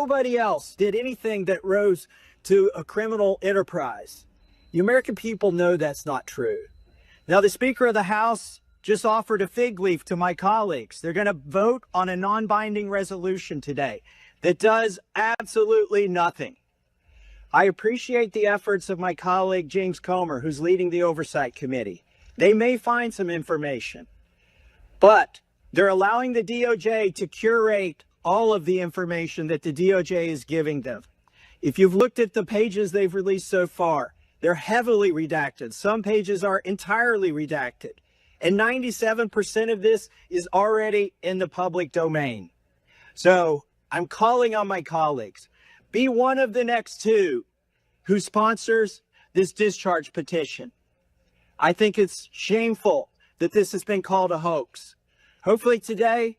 nobody else did anything that rose to a criminal enterprise. The American people know that's not true. Now, the Speaker of the House just offered a fig leaf to my colleagues. They're going to vote on a non-binding resolution today that does absolutely nothing. I appreciate the efforts of my colleague, James Comer, who's leading the Oversight Committee. They may find some information, but they're allowing the DOJ to curate all of the information that the DOJ is giving them. If you've looked at the pages they've released so far, they're heavily redacted. Some pages are entirely redacted. And 97% of this is already in the public domain. So I'm calling on my colleagues, be one of the next two who sponsors this discharge petition. I think it's shameful that this has been called a hoax. Hopefully today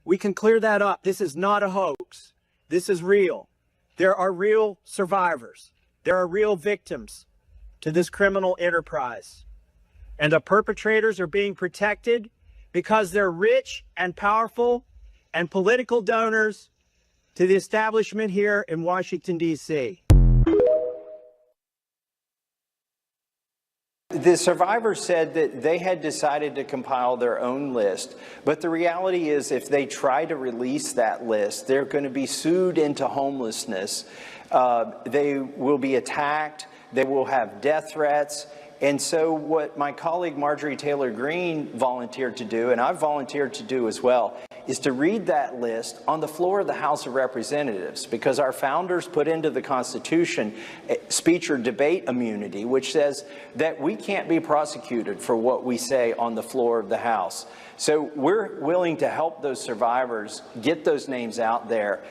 we can clear that up. This is not a hoax. This is real. There are real survivors. There are real victims to this criminal enterprise. And the perpetrators are being protected because they're rich and powerful and political donors to the establishment here in Washington, D.C. The survivors said that they had decided to compile their own list, but the reality is if they try to release that list, they're going to be sued into homelessness. They will be attacked. They will have death threats. And so what my colleague Marjorie Taylor Greene volunteered to do, and I've volunteered to do as well, is to read that list on the floor of the House of Representatives, because our founders put into the Constitution speech or debate immunity, which says that we can't be prosecuted for what we say on the floor of the House. So we're willing to help those survivors get those names out there.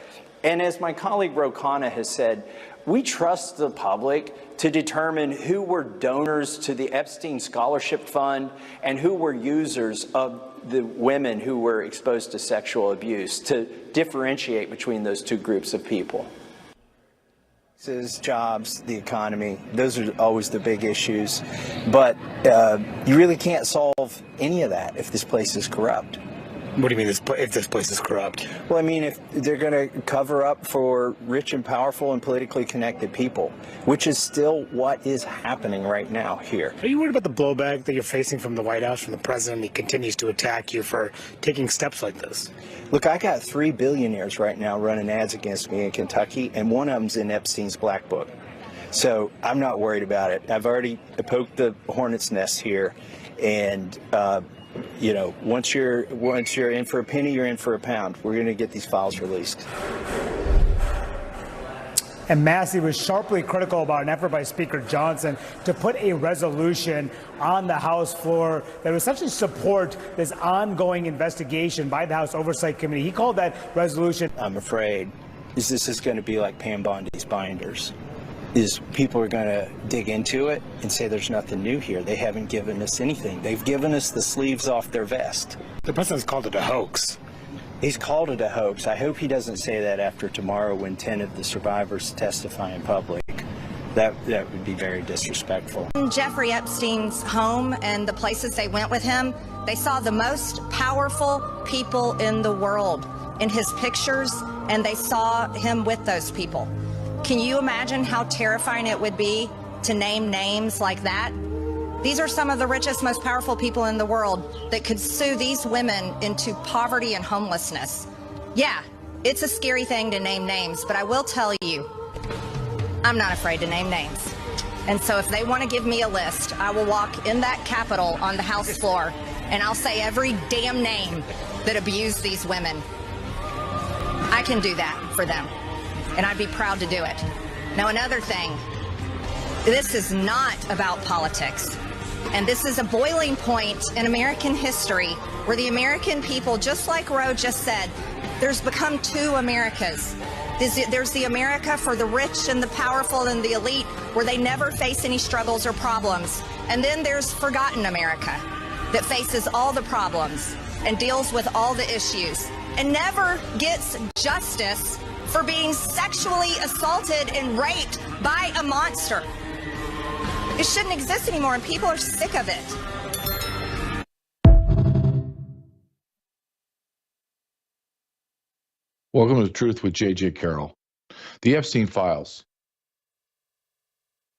And as my colleague Ro Khanna has said, we trust the public to determine who were donors to the Epstein Scholarship Fund and who were users of the women who were exposed to sexual abuse, to differentiate between those two groups of people. Jobs, the economy, those are always the big issues. But you really can't solve any of that if this place is corrupt. What do you mean if this place is corrupt? Well, I mean, if they're going to cover up for rich and powerful and politically connected people, which is still what is happening right now here. Are you worried about the blowback that you're facing from the White House, from the president? He continues to attack you for taking steps like this. Look, I got 3 billionaires right now running ads against me in Kentucky, and one of them's in Epstein's black book. So I'm not worried about it. I've already poked the hornet's nest here, and you know, once you're in for a penny, you're in for a pound. We're going to get these files released. And Massey was sharply critical about an effort by Speaker Johnson to put a resolution on the House floor that would essentially support this ongoing investigation by the House Oversight Committee. He called that resolution. I'm afraid this is going to be like Pam Bondi's binders. People are going to dig into it and say there's nothing new here. They haven't given us anything. They've given us the sleeves off their vest. The president's called it a hoax. He's called it a hoax. I hope he doesn't say that after tomorrow when 10 of the survivors testify in public. That would be very disrespectful. In Jeffrey Epstein's home and the places they went with him, they saw the most powerful people in the world in his pictures, and they saw him with those people. Can you imagine how terrifying it would be to name names like that? These are some of the richest, most powerful people in the world that could sue these women into poverty and homelessness. Yeah, it's a scary thing to name names, but I will tell you, I'm not afraid to name names. And so if they want to give me a list, I will walk in that Capitol on the House floor, and I'll say every damn name that abused these women. I can do that for them, and I'd be proud to do it. Now, another thing, this is not about politics. And this is a boiling point in American history where the American people, just like Ro just said, there's become two Americas. There's the America for the rich and the powerful and the elite, where they never face any struggles or problems. And then there's forgotten America that faces all the problems and deals with all the issues and never gets justice for being sexually assaulted and raped by a monster. It shouldn't exist anymore, and people are sick of it. Welcome to Truth with J.J. Carrell. The Epstein files.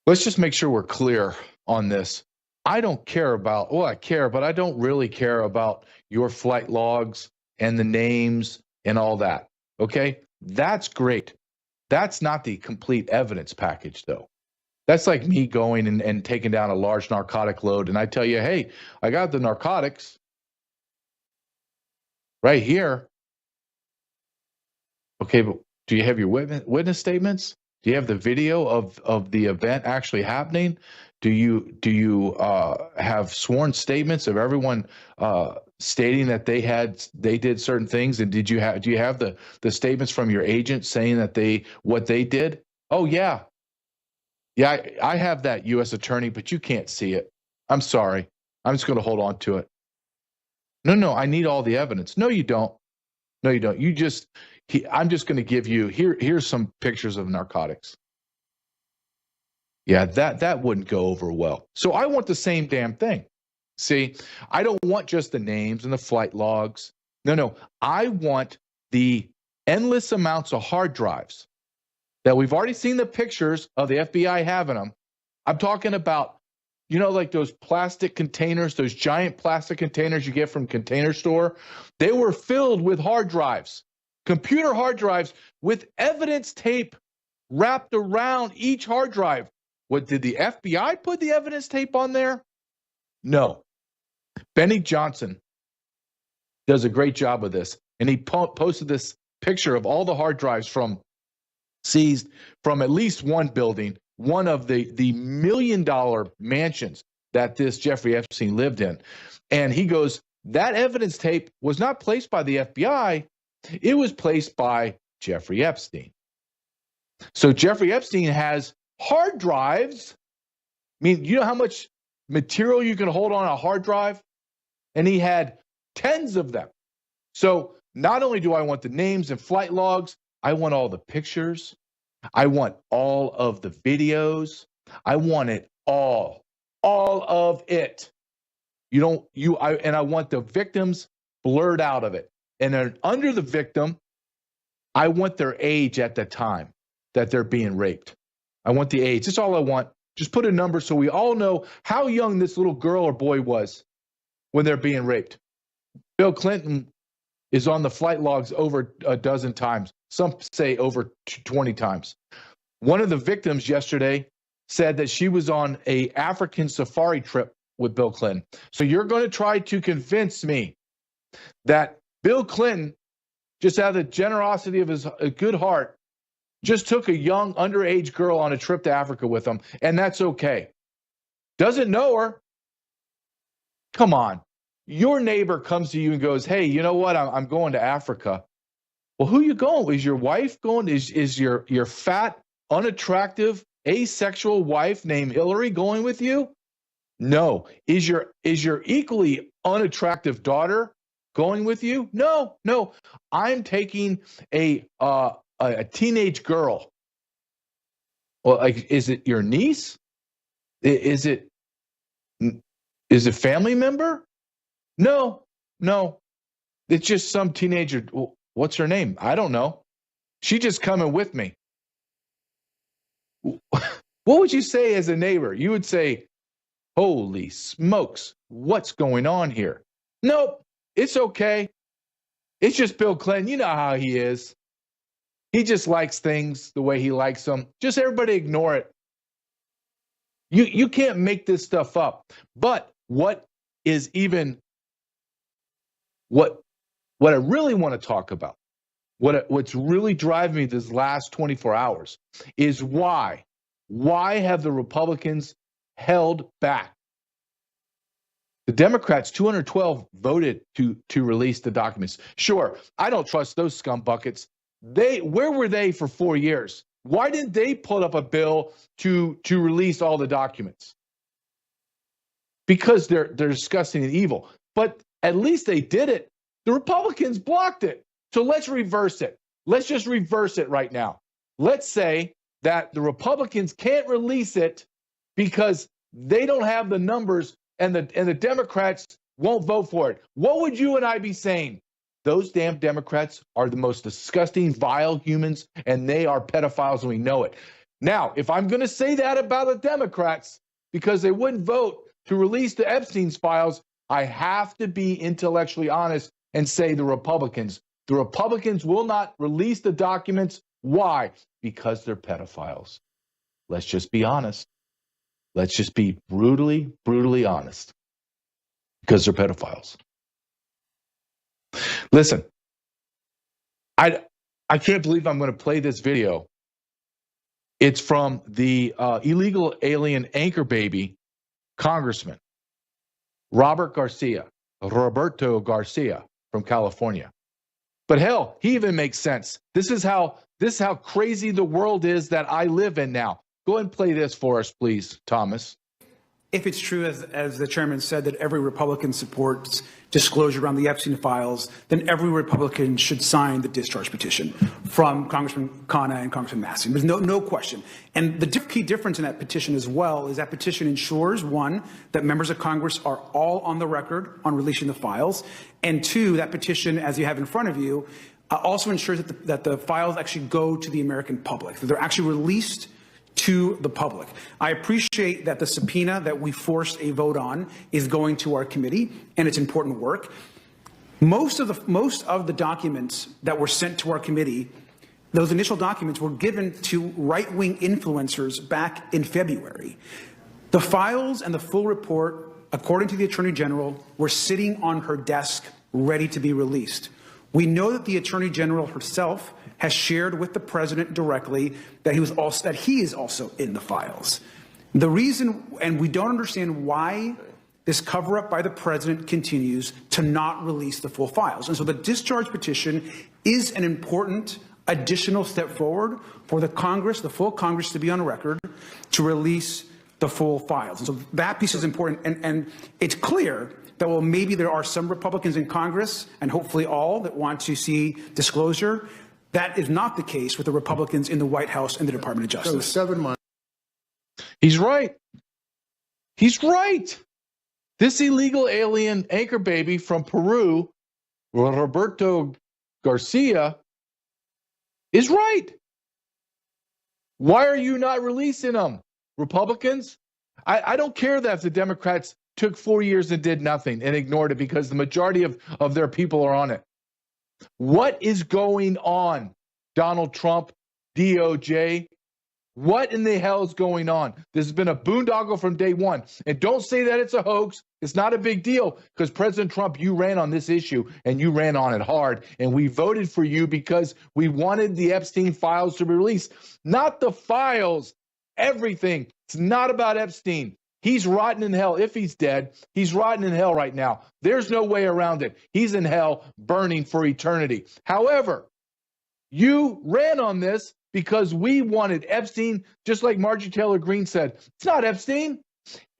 Let's just make sure we're clear on this. I don't care about, well, I care, but I don't really care about your flight logs and the names and all that. Okay? That's great. That's not the complete evidence package, though. That's like me going and taking down a large narcotic load, and I tell you, hey, I got the narcotics right here. Okay, but do you have your witness statements? Do you have the video of the event actually happening? Do you have sworn statements of everyone stating that they did certain things? And do you have the statements from your agent saying that what they did? Oh yeah. Yeah, I have that, U.S. attorney, but you can't see it. I'm sorry. I'm just going to hold on to it. No, I need all the evidence. No, you don't. No, you don't. I'm just going to give you, here's some pictures of narcotics. Yeah, that wouldn't go over well. So I want the same damn thing. See, I don't want just the names and the flight logs. No, I want the endless amounts of hard drives that we've already seen the pictures of the FBI having them. I'm talking about, like those plastic containers, those giant plastic containers you get from Container Store. They were filled with hard drives, computer hard drives with evidence tape wrapped around each hard drive. What, did the FBI put the evidence tape on there? No. Benny Johnson does a great job of this, and he posted this picture of all the hard drives seized from at least one building, one of the million-dollar mansions that this Jeffrey Epstein lived in. And he goes, that evidence tape was not placed by the FBI. It was placed by Jeffrey Epstein. So Jeffrey Epstein has hard drives. I mean, you know how much material you can hold on a hard drive? And he had tens of them. So not only do I want the names and flight logs, I want all the pictures. I want all of the videos. I want it all of it. I want the victims blurred out of it. And then under the victim, I want their age at the time that they're being raped. I want the age. That's all I want. Just put a number so we all know how young this little girl or boy was when they're being raped. Bill Clinton is on the flight logs over a dozen times. Some say over 20 times. One of the victims yesterday said that she was on an African safari trip with Bill Clinton. So you're going to try to convince me that Bill Clinton, just out of the generosity of his good heart, just took a young underage girl on a trip to Africa with him, and that's okay. Doesn't know her. Come on. Your neighbor comes to you and goes, hey, you know what? I'm going to Africa. Well, who you going? Is your wife going? Is your fat, unattractive, asexual wife named Hillary going with you? No. Is your equally unattractive daughter going with you? No. I'm taking a teenage girl. Well, like, is it your niece? Is it family member? No. It's just some teenager. What's her name? I don't know. She just coming with me. What would you say as a neighbor? You would say, holy smokes, what's going on here? Nope, it's okay. It's just Bill Clinton. You know how he is. He just likes things the way he likes them. Just everybody ignore it. You can't make this stuff up. But what I really want to talk about, what's really driving me this last 24 hours is why have the Republicans held back? The Democrats, 212, voted to release the documents. Sure, I don't trust those scumbuckets. Where were they for 4 years? Why didn't they put up a bill to release all the documents? Because they're disgusting and evil. But at least they did it. The Republicans blocked it. So let's reverse it. Let's just reverse it right now. Let's say that the Republicans can't release it because they don't have the numbers and the Democrats won't vote for it. What would you and I be saying? those damn Democrats are the most disgusting, vile humans, and they are pedophiles, and we know it. Now, if I'm going to say that about the Democrats because they wouldn't vote to release the Epstein's files, I have to be intellectually honest and say the Republicans. The Republicans will not release the documents. Why? Because they're pedophiles. Let's just be honest. Let's just be brutally, brutally honest. Because they're pedophiles. Listen, I can't believe I'm going to play this video. It's from the illegal alien anchor baby congressman, Roberto Garcia from California. But hell, he even makes sense. This is how crazy the world is that I live in now. Go ahead and play this for us, please, Thomas. If it's true, as the chairman said, that every Republican supports disclosure around the Epstein files, then every Republican should sign the discharge petition from Congressman Khanna and Congressman Massey. There's no question. And the key difference in that petition as well is that petition ensures, one, that members of Congress are all on the record on releasing the files, and two, that petition, as you have in front of you, also ensures that the files actually go to the American public, that they're actually released to the public. I appreciate that the subpoena that we forced a vote on is going to our committee, and it's important work. Most of the documents that were sent to our committee, those initial documents were given to right-wing influencers back in February. The files and the full report, according to the Attorney General, were sitting on her desk ready to be released. We know that the Attorney General herself has shared with the president directly that he is also in the files. The reason, and we don't understand why this cover-up by the president continues to not release the full files. And so the discharge petition is an important additional step forward for the Congress, the full Congress, to be on record to release the full files. And so that piece is important. And it's clear that, well, maybe there are some Republicans in Congress, and hopefully all, that want to see disclosure. That is not the case with the Republicans in the White House and the Department of Justice. So 7 months. He's right. He's right. This illegal alien anchor baby from Peru, Roberto Garcia, is right. Why are you not releasing them, Republicans? I don't care that if the Democrats took 4 years and did nothing and ignored it because the majority of their people are on it. What is going on, Donald Trump, DOJ? What in the hell is going on? This has been a boondoggle from day one. And don't say that it's a hoax. It's not a big deal because President Trump, you ran on this issue and you ran on it hard. And we voted for you because we wanted the Epstein files to be released. Not the files, everything. It's not about Epstein. He's rotten in hell. If he's dead, he's rotten in hell right now. There's no way around it. He's in hell burning for eternity. However, you ran on this because we wanted Epstein, just like Marjorie Taylor Greene said. It's not Epstein.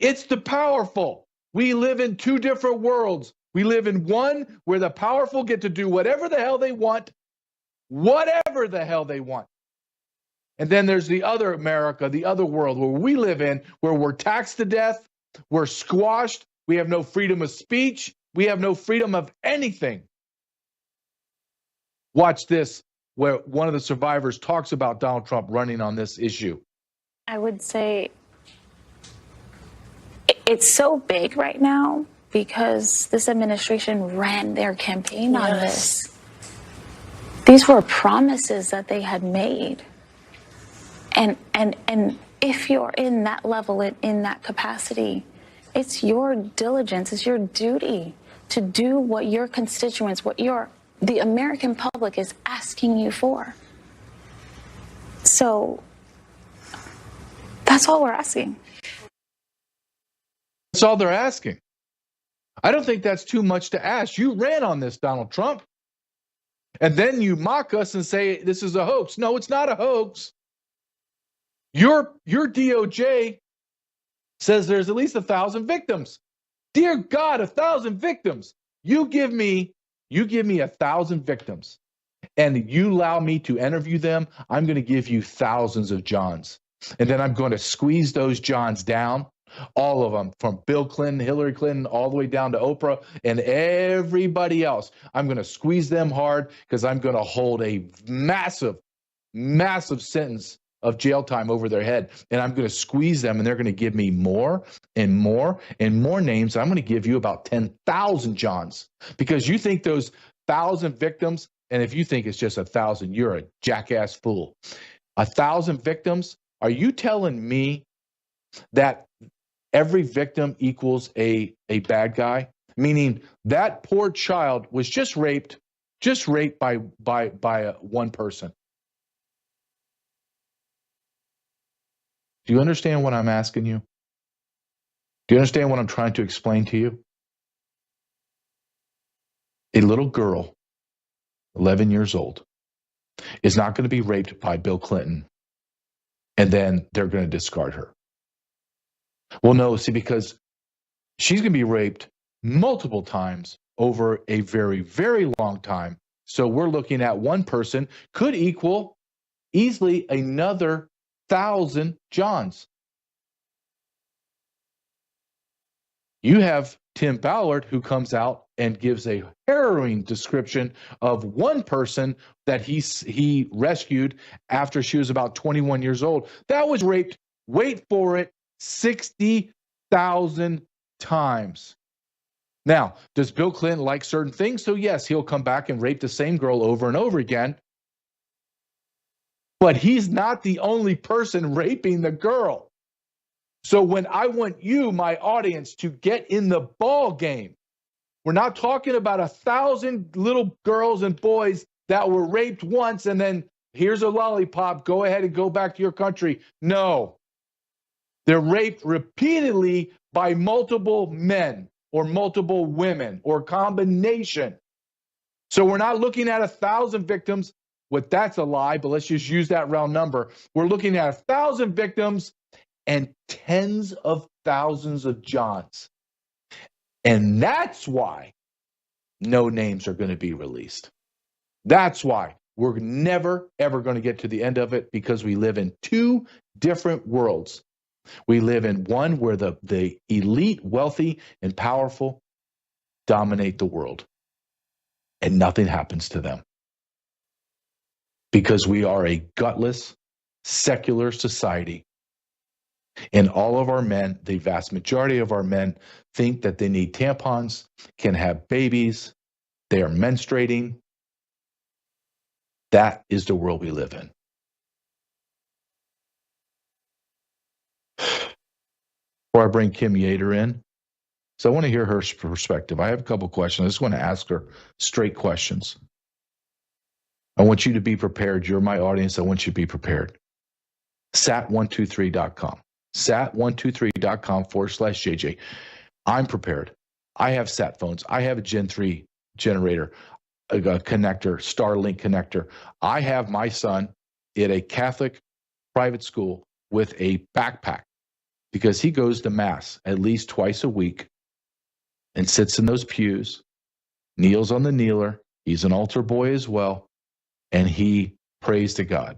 It's the powerful. We live in two different worlds. We live in one where the powerful get to do whatever the hell they want, whatever the hell they want. And then there's the other America, the other world where we live in, where we're taxed to death, we're squashed, we have no freedom of speech, we have no freedom of anything. Watch this, where one of the survivors talks about Donald Trump running on this issue. I would say it's so big right now because this administration ran their campaign on this. These were promises that they had made. And if you're in that level, in that capacity, it's your diligence, it's your duty to do what your constituents, the American public is asking you for. So that's all we're asking. That's all they're asking. I don't think that's too much to ask. You ran on this, Donald Trump. And then you mock us and say this is a hoax. No, it's not a hoax. Your DOJ says there's at least 1,000 victims. Dear God, 1,000 victims. You give me 1,000 victims and you allow me to interview them, I'm going to give you thousands of Johns. And then I'm going to squeeze those Johns down. All of them, from Bill Clinton, Hillary Clinton, all the way down to Oprah and everybody else. I'm going to squeeze them hard because I'm going to hold a massive, massive sentence of jail time over their head. And I'm going to squeeze them, and they're going to give me more and more and more names. I'm going to give you about 10,000 Johns, because you think those 1,000 victims, and if you think it's just 1,000, you're a jackass fool. 1,000 victims? Are you telling me that every victim equals a bad guy? Meaning that poor child was just raped by one person. Do you understand what I'm asking you? Do you understand what I'm trying to explain to you? A little girl, 11 years old, is not going to be raped by Bill Clinton, and then they're going to discard her. Well, no, see, because she's going to be raped multiple times over a very, very long time. So we're looking at one person could equal easily another 1,000 Johns. You have Tim Ballard, who comes out and gives a harrowing description of one person that he rescued after she was about 21 years old. That was raped, wait for it, 60,000 times. Now, does Bill Clinton like certain things? So yes, he'll come back and rape the same girl over and over again. But he's not the only person raping the girl. So when I want you, my audience, to get in the ball game, we're not talking about 1,000 little girls and boys that were raped once and then here's a lollipop, go ahead and go back to your country. No. They're raped repeatedly by multiple men or multiple women or combination. So we're not looking at 1,000 victims. What that's a lie, but let's just use that round number. We're looking at 1,000 victims and tens of thousands of Johns. And that's why no names are going to be released. That's why we're never, ever going to get to the end of it, because we live in two different worlds. We live in one where the elite, wealthy, and powerful dominate the world, and nothing happens to them. Because we are a gutless, secular society. And all of our men, the vast majority of our men, think that they need tampons, can have babies, they are menstruating. That is the world we live in. Before I bring Kim Yater in, so I want to hear her perspective. I have a couple questions. I just want to ask her straight questions. I want you to be prepared. You're my audience. I want you to be prepared. Sat123.com. Sat123.com/JJ. I'm prepared. I have sat phones. I have a Gen 3 generator, a connector, Starlink connector. I have my son at a Catholic private school with a backpack because he goes to Mass at least twice a week and sits in those pews, kneels on the kneeler. He's an altar boy as well. And he prays to God.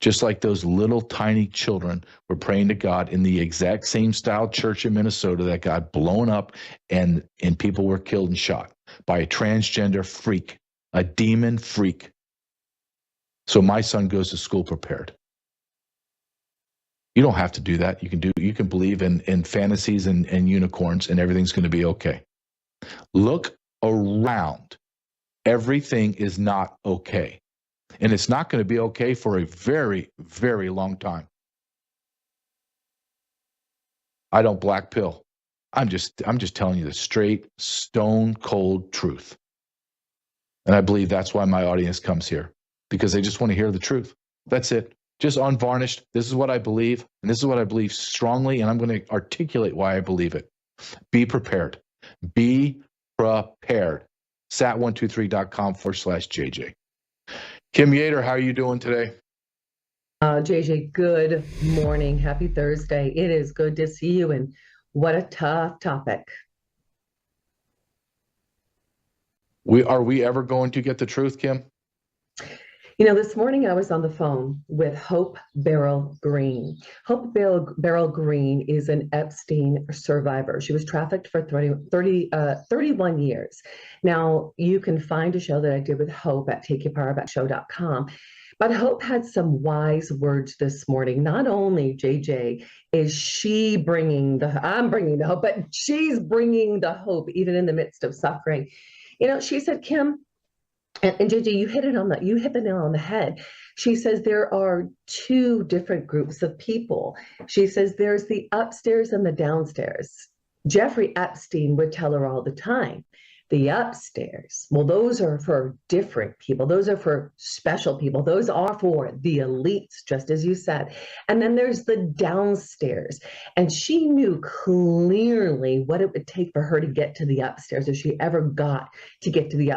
Just like those little tiny children were praying to God in the exact same style church in Minnesota that got blown up and people were killed and shot by a transgender freak, a demon freak. So my son goes to school prepared. You don't have to do that. You can believe in fantasies and unicorns, and everything's going to be okay. Look around. Everything is not okay. And it's not going to be okay for a very, very long time. I don't black pill. I'm just telling you the straight, stone cold truth. And I believe that's why my audience comes here, because they just want to hear the truth. That's it. Just unvarnished. This is what I believe, and this is what I believe strongly, and I'm going to articulate why I believe it. Be prepared. Be prepared. Sat123.com/JJ. Kim Yater, how are you doing today? JJ, good morning. Happy Thursday. It is good to see you, and what a tough topic. Are we ever going to get the truth, Kim? You know, this morning I was on the phone with Hope Beryl Green. Hope Beryl Green is an Epstein survivor. She was trafficked for 31 years. Now, you can find a show that I did with Hope at takeyourpowerbackshow.com. But Hope had some wise words this morning. Not only, JJ, is she I'm bringing the hope, but she's bringing the hope even in the midst of suffering. You know, she said, Kim, and JJ, you hit the nail on the head. She says there are two different groups of people. She says there's the upstairs and the downstairs. Jeffrey Epstein would tell her all the time, the upstairs, well, those are for different people. Those are for special people. Those are for the elites, just as you said. And then there's the downstairs. And she knew clearly what it would take for her to get to the upstairs, if she ever got to get to the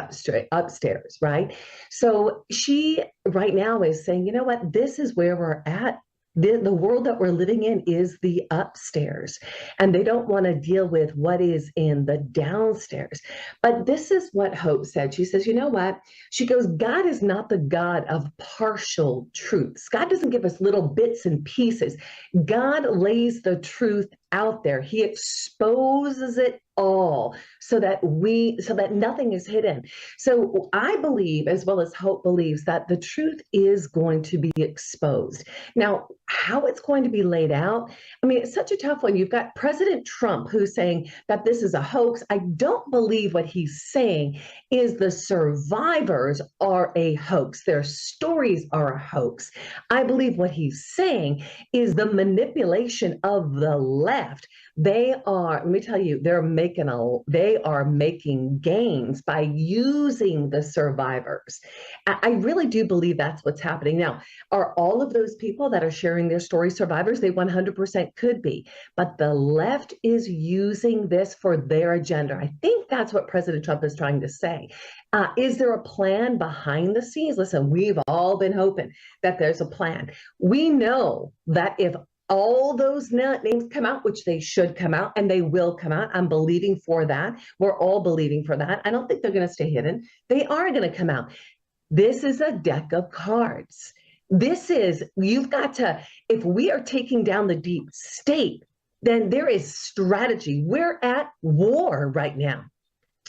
upstairs, right? So she right now is saying, you know what, this is where we're at. The world that we're living in is the upstairs, and they don't want to deal with what is in the downstairs. But this is what Hope said. She says, you know what? She goes, God is not the God of partial truths. God doesn't give us little bits and pieces. God lays the truth out there. He exposes it all so that nothing is hidden. So I believe, as well as Hope believes, that the truth is going to be exposed. Now, how it's going to be laid out, I mean, it's such a tough one. You've got President Trump who's saying that this is a hoax. I don't believe what he's saying is the survivors are a hoax. Their stories are a hoax. I believe what he's saying is the manipulation of the left. They are, let me tell you, they are making gains by using the survivors. I really do believe that's what's happening. Now, are all of those people that are sharing their story survivors? They 100% could be, but the left is using this for their agenda. I think that's what President Trump is trying to say. Is there a plan behind the scenes? Listen, we've all been hoping that there's a plan. We know that if all those names come out, which they should come out, and they will come out. I'm believing for that. We're all believing for that. I don't think they're going to stay hidden. They are going to come out. This is a deck of cards. You've got to, if we are taking down the deep state, then there is strategy. We're at war right now.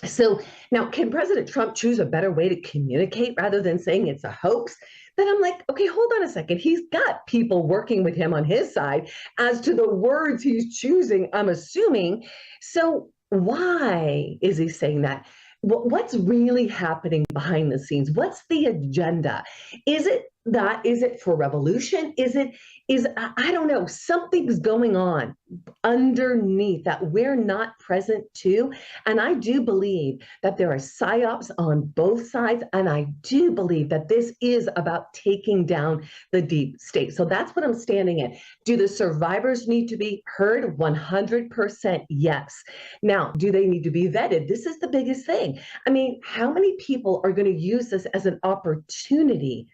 So now, can President Trump choose a better way to communicate rather than saying it's a hoax? Then I'm like, okay, hold on a second. He's got people working with him on his side as to the words he's choosing, I'm assuming. So why is he saying that? What's really happening behind the scenes? What's the agenda? Is it for revolution? I don't know, something's going on underneath that we're not present to. And I do believe that there are psyops on both sides. And I do believe that this is about taking down the deep state. So that's what I'm standing in. Do the survivors need to be heard? 100% yes. Now, do they need to be vetted? This is the biggest thing. I mean, how many people are going to use this as an opportunity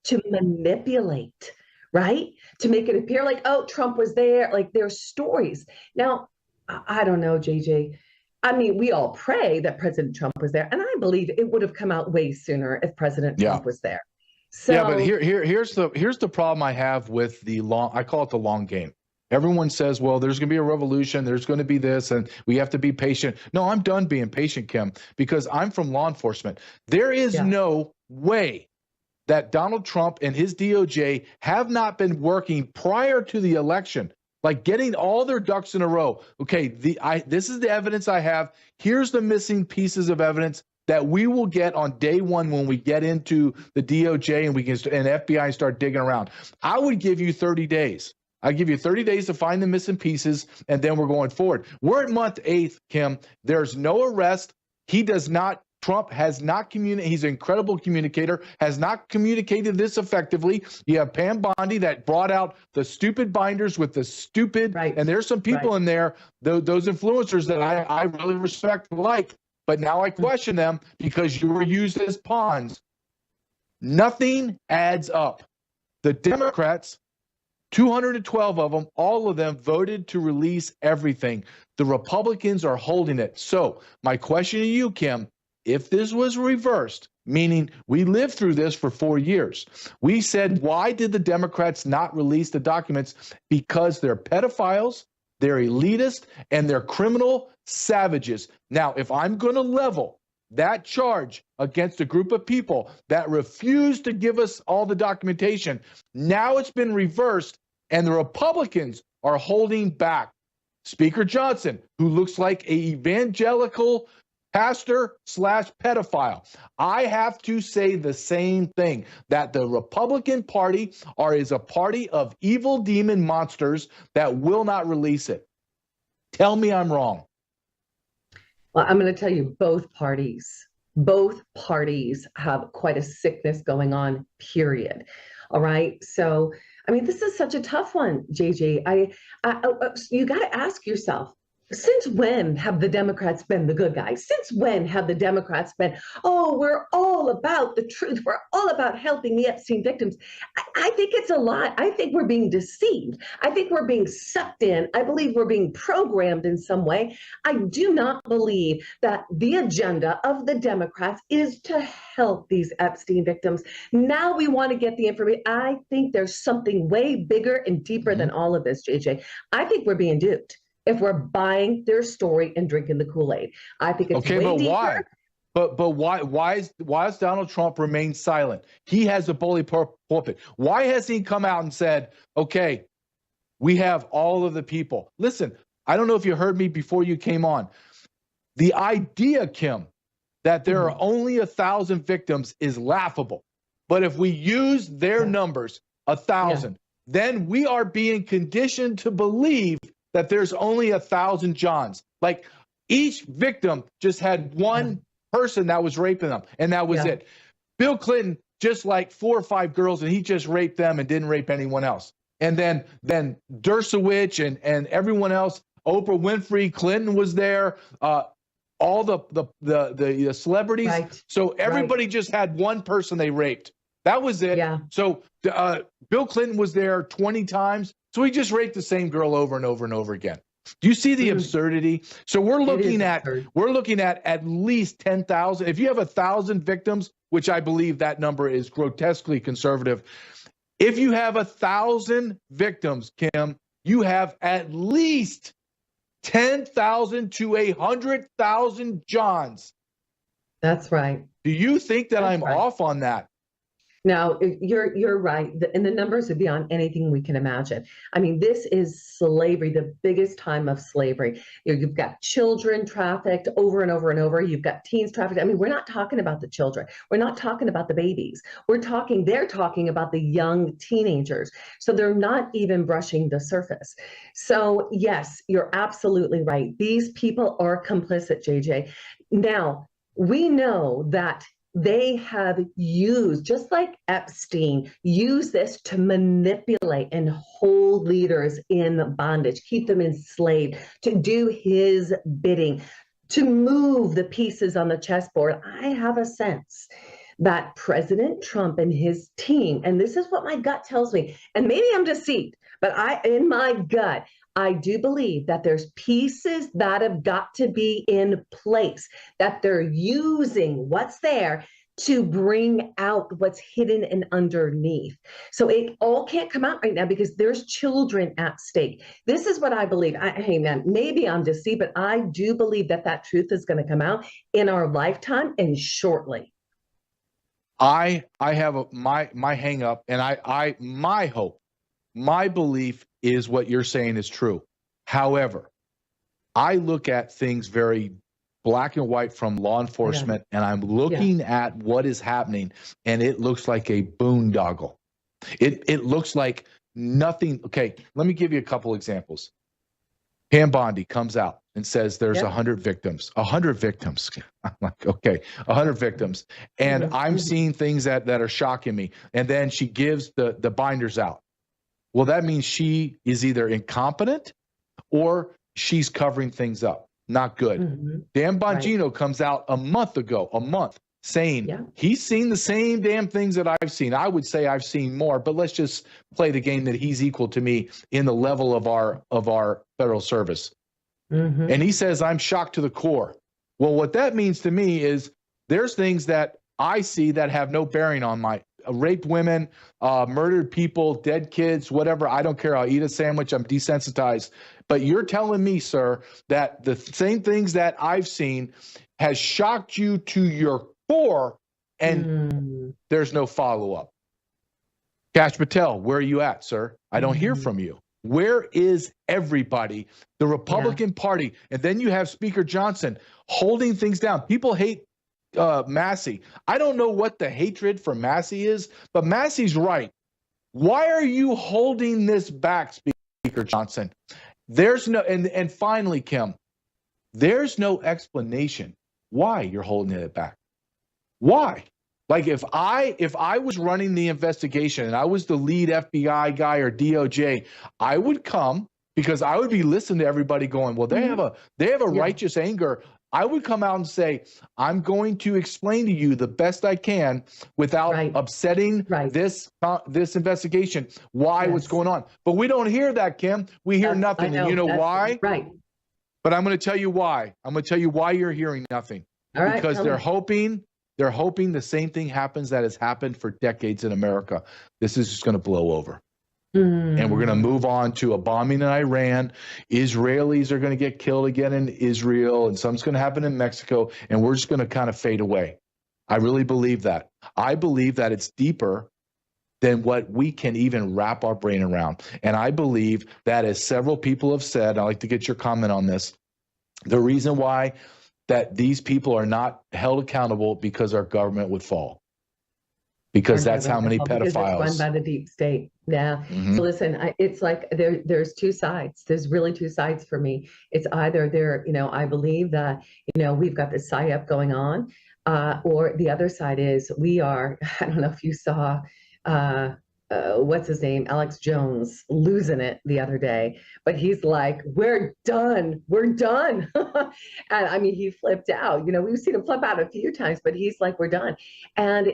to manipulate, right? To make it appear like, oh, Trump was there, like their stories. Now, I don't know, JJ. I mean, we all pray that President Trump was there, and I believe it would have come out way sooner if President Trump was there. So, yeah, but here's the problem I have with I call it the long game. Everyone says, well, there's going to be a revolution, there's going to be this, and we have to be patient. No, I'm done being patient, Kim, because I'm from law enforcement. There is no way that Donald Trump and his DOJ have not been working prior to the election, like getting all their ducks in a row. Okay, this is the evidence I have. Here's the missing pieces of evidence that we will get on day one when we get into the DOJ and FBI start digging around. I would give you 30 days. I give you 30 days to find the missing pieces, and then we're going forward. We're at month 8, Kim. There's no arrest. Trump has not communicated. He's an incredible communicator, has not communicated this effectively. You have Pam Bondi that brought out the stupid binders with the stupid, and there's some people in there, those influencers that I really respect and like, but now I question them because you were used as pawns. Nothing adds up. The Democrats, 212 of them, all of them voted to release everything. The Republicans are holding it. So my question to you, Kim, if this was reversed, meaning we lived through this for 4 years. We said, why did the Democrats not release the documents? Because they're pedophiles, they're elitist, and they're criminal savages. Now, if I'm going to level that charge against a group of people that refused to give us all the documentation, now it's been reversed, and the Republicans are holding back. Speaker Johnson, who looks like an evangelical pastor / pedophile. I have to say the same thing, that the Republican Party is a party of evil demon monsters that will not release it. Tell me I'm wrong. Well, I'm going to tell you both parties have quite a sickness going on, period. All right. So, I mean, this is such a tough one, JJ. You got to ask yourself, since when have the Democrats been the good guys? Since when have the Democrats been, oh, we're all about the truth. We're all about helping the Epstein victims. I think it's a lot. I think we're being deceived. I think we're being sucked in. I believe we're being programmed in some way. I do not believe that the agenda of the Democrats is to help these Epstein victims. Now we want to get the information. I think there's something way bigger and deeper than all of this, JJ. I think we're being duped if we're buying their story and drinking the Kool-Aid. I think it's okay, way but deeper. why? But why has Donald Trump remained silent? He has a bully pulpit. Why has he come out and said, okay, we have all of the people? Listen, I don't know if you heard me before you came on. The idea, Kim, that there are only 1,000 victims is laughable. But if we use their numbers, 1,000, then we are being conditioned to believe that there's only 1,000 Johns. Like each victim just had one person that was raping them, and that was it. Bill Clinton just like 4 or 5 girls, and he just raped them and didn't rape anyone else. And then Dershowitz and everyone else, Oprah Winfrey, Clinton was there, all the celebrities. Right. So everybody just had one person they raped. That was it. Yeah. So Bill Clinton was there 20 times. So he just raped the same girl over and over and over again. Do you see the absurdity? So we're looking at least 10,000. If you have 1,000 victims, which I believe that number is grotesquely conservative, if you have 1,000 victims, Kim, you have at least 10,000 to 100,000 Johns. That's right. Do you think that I'm off on that? No, you're right. And the numbers are beyond anything we can imagine. I mean, this is slavery, the biggest time of slavery. You've got children trafficked over and over and over. You've got teens trafficked. I mean, we're not talking about the children. We're not talking about the babies. They're talking about the young teenagers. So they're not even brushing the surface. So yes, you're absolutely right. These people are complicit, JJ. Now, we know that they have used, just like Epstein, used this to manipulate and hold leaders in bondage, keep them enslaved, to do his bidding, to move the pieces on the chessboard. I have a sense that President Trump and his team, and this is what my gut tells me, and maybe I'm deceived, but in my gut, I do believe that there's pieces that have got to be in place, that they're using what's there to bring out what's hidden and underneath. So it all can't come out right now because there's children at stake. This is what I believe. Hey man, maybe I'm deceived, but I do believe that truth is going to come out in our lifetime and shortly. I have my hang up, and my hope, my belief is what you're saying is true. However, I look at things very black and white from law enforcement, and I'm looking at what is happening, and it looks like a boondoggle. It looks like nothing. Okay, let me give you a couple examples. Pam Bondi comes out and says there's 100 victims. 100 victims. I'm like, okay, 100 victims. And I'm seeing things that are shocking me. And then she gives the binders out. Well, that means she is either incompetent or she's covering things up. Not good. Dan Bongino comes out a month, saying he's seen the same damn things that I've seen. I would say I've seen more, but let's just play the game that he's equal to me in the level of our federal service. And he says, I'm shocked to the core. Well, what that means to me is there's things that I see that have no bearing on my raped women, murdered people, dead kids, whatever. I don't care. I'll eat a sandwich. I'm desensitized. But you're telling me, sir, that the same things that I've seen has shocked you to your core, and there's no follow-up. Kash Patel, where are you at, sir? I don't hear from you. Where is everybody? The Republican Party. And then you have Speaker Johnson holding things down. People hate Massey. I don't know what the hatred for Massey is, but Massey's right. Why are you holding this back, Speaker Johnson? There's no, and finally, Kim, there's no explanation why you're holding it back. Why? Like if I was running the investigation and I was the lead FBI guy or DOJ, I would come because I would be listening to everybody going, well, they have a righteous anger. I would come out and say, I'm going to explain to you the best I can without upsetting this investigation, what's going on. But we don't hear that, Kim. We hear nothing. And you know why? Right. But I'm going to tell you why. I'm going to tell you why you're hearing nothing. All right, because they're hoping the same thing happens that has happened for decades in America. This is just going to blow over. And we're going to move on to a bombing in Iran. Israelis are going to get killed again in Israel, and some's going to happen in Mexico, and we're just going to kind of fade away. I really believe that. I believe that it's deeper than what we can even wrap our brain around. And I believe that, as several people have said, I'd like to get your comment on this, the reason why that these people are not held accountable because our government would fall. Because that's how many pedophiles. Because it's run by the deep state. Yeah. So listen, it's like there's two sides. There's really two sides for me. It's either I believe that, we've got this psyop going on, or the other side is we are, I don't know if you saw, what's his name? Alex Jones losing it the other day, but he's like, we're done. And I mean, he flipped out, we've seen him flip out a few times, but he's like, we're done. And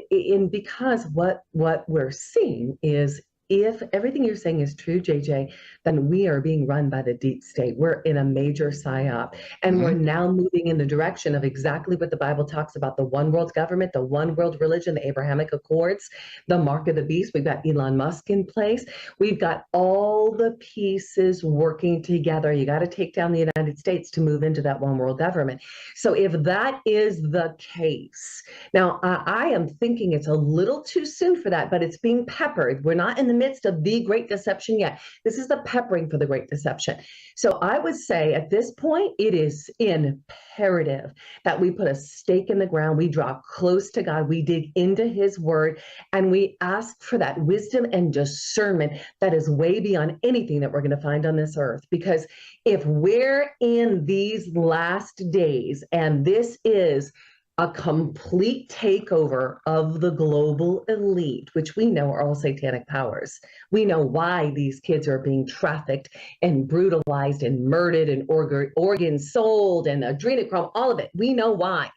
because what we're seeing is, if everything you're saying is true, JJ, then we are being run by the deep state. We're in a major psyop, and we're now moving in the direction of exactly what the Bible talks about: the one world government, the one world religion, the Abrahamic Accords, the mark of the beast. We've got Elon Musk in place. We've got all the pieces working together. You got to take down the United States to move into that one world government. So if that is the case, now I am thinking it's a little too soon for that, but it's being peppered. We're not in the midst of the Great Deception yet. This is the peppering for the Great Deception. So I would say at this point, it is imperative that we put a stake in the ground. We draw close to God. We dig into his word, and we ask for that wisdom and discernment that is way beyond anything that we're going to find on this earth. Because if we're in these last days, and this is a complete takeover of the global elite, which we know are all satanic powers. We know why these kids are being trafficked and brutalized and murdered and organs sold and adrenochrome, all of it. We know why.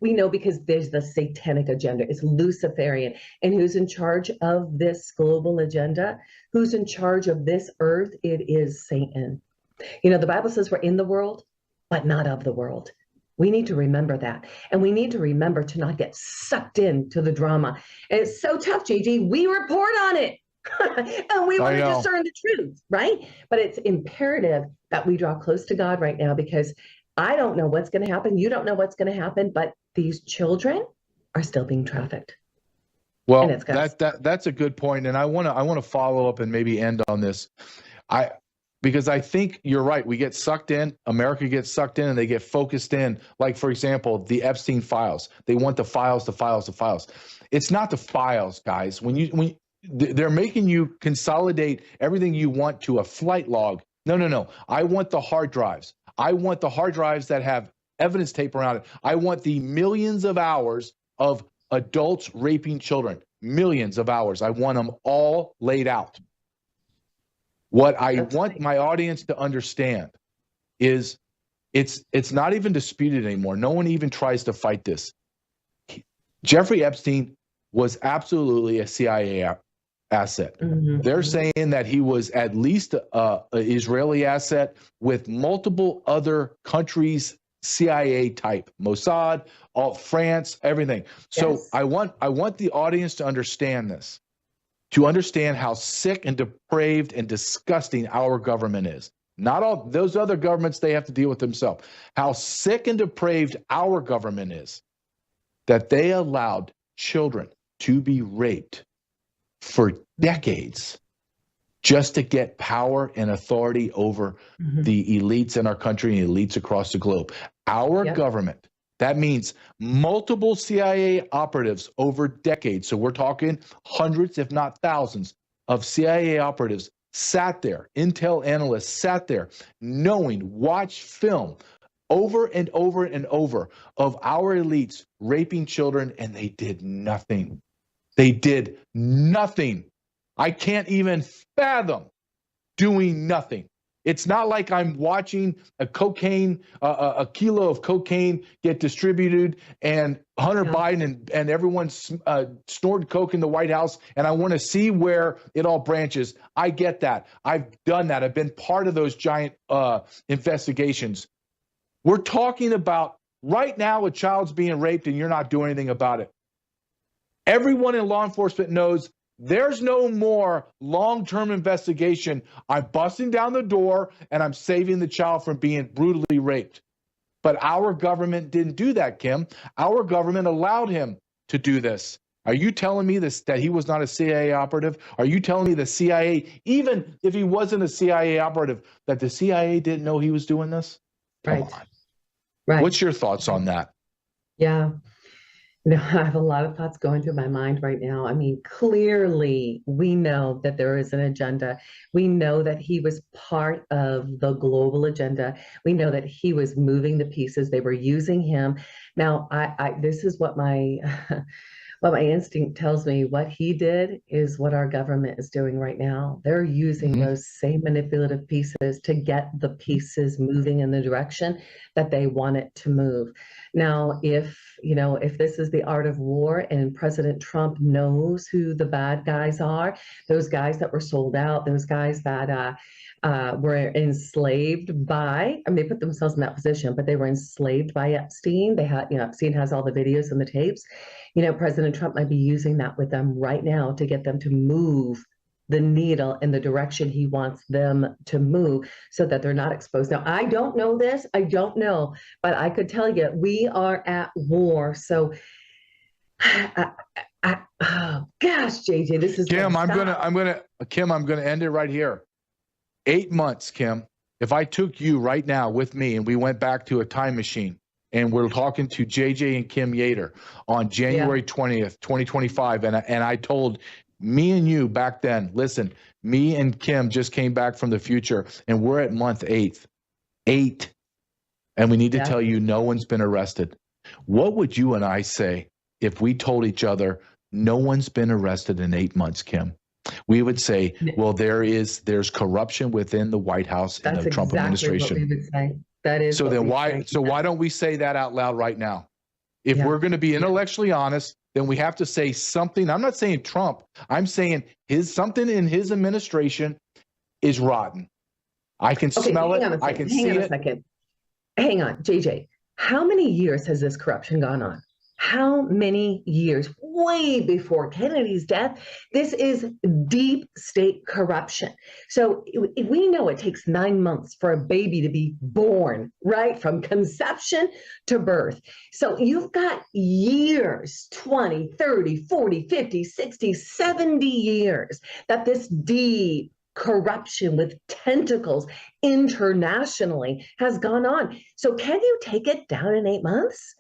We know because there's the satanic agenda. It's Luciferian. And who's in charge of this global agenda? Who's in charge of this earth? It is Satan. The Bible says we're in the world, but not of the world. We need to remember that. And we need to remember to not get sucked into the drama. And it's so tough, JG. We report on it. And we want to discern the truth, right? But it's imperative that we draw close to God right now, because I don't know what's going to happen. You don't know what's going to happen, but these children are still being trafficked. Well, that's a good point. And I want to follow up and maybe end on this. Because I think you're right. We get sucked in. America gets sucked in, and they get focused in. Like, for example, the Epstein files. They want the files. It's not the files, guys. When they're making you consolidate everything you want to a flight log. No. I want the hard drives. I want the hard drives that have evidence tape around it. I want the millions of hours of adults raping children. Millions of hours. I want them all laid out. What I want my audience to understand is it's not even disputed anymore. No one even tries to fight this. Jeffrey Epstein was absolutely a CIA asset. They're saying that he was at least an Israeli asset with multiple other countries' CIA type, Mossad, all France, everything. So Yes. I want the audience to understand this, to understand how sick and depraved and disgusting our government is. Not all those other governments, they have to deal with themselves. How sick and depraved our government is, that they allowed children to be raped for decades just to get power and authority over the elites in our country and elites across the globe. Our government, that means multiple CIA operatives over decades. So we're talking hundreds, if not thousands, of CIA operatives sat there, intel analysts sat there, knowing, watched film over and over and over of our elites raping children, and they did nothing. They did nothing. I can't even fathom doing nothing. It's not like I'm watching a kilo of cocaine get distributed, and Hunter Biden and everyone snorted coke in the White House, and I want to see where it all branches. I get that. I've done that. I've been part of those giant investigations. We're talking about right now a child's being raped and you're not doing anything about it. Everyone in law enforcement knows there's no more long-term investigation. I'm busting down the door and I'm saving the child from being brutally raped. But our government didn't do that, Kim. Our government allowed him to do this. Are you telling me this, that he was not a CIA operative? Are you telling me the CIA, even if he wasn't a CIA operative, that the CIA didn't know he was doing this? Come on. Right. What's your thoughts on that? Yeah. No, I have a lot of thoughts going through my mind right now. I mean, clearly we know that there is an agenda. We know that he was part of the global agenda. We know that he was moving the pieces. They were using him. Now, this is what my what my instinct tells me. What he did is what our government is doing right now. They're using those same manipulative pieces to get the pieces moving in the direction that they want it to move. Now, if this is the art of war and President Trump knows who the bad guys are, those guys that were sold out, those guys that were enslaved by, I mean, they put themselves in that position, but they were enslaved by Epstein. They had, Epstein has all the videos and the tapes. President Trump might be using that with them right now to get them to move the needle in the direction he wants them to move so that they're not exposed. Now, I don't know this. I don't know, but I could tell you we are at war. So, oh gosh, JJ, this is Kim. I'm gonna end it right here. 8 months, Kim. If I took you right now with me and we went back to a time machine and we're talking to JJ and Kim Yater on January 20th, 2025, and I told me and you back then, listen, me and Kim just came back from the future and we're at month 8. And we need to tell you no one's been arrested. What would you and I say if we told each other no one's been arrested in 8 months, Kim? We would say, well, there's corruption within the White House and the Trump administration. What we would say. That is so then why don't we say that out loud right now? If we're going to be intellectually honest, then we have to say something. I'm not saying Trump. I'm saying something in his administration is rotten. I can smell it. I can see it. Hang on a second. Hang on, JJ. How many years has this corruption gone on? How many years? Way before Kennedy's death. This is deep state corruption. So we know it takes 9 months for a baby to be born, right? From conception to birth. So you've got years, 20, 30, 40, 50, 60, 70 years that this deep corruption with tentacles internationally has gone on. So can you take it down in 8 months?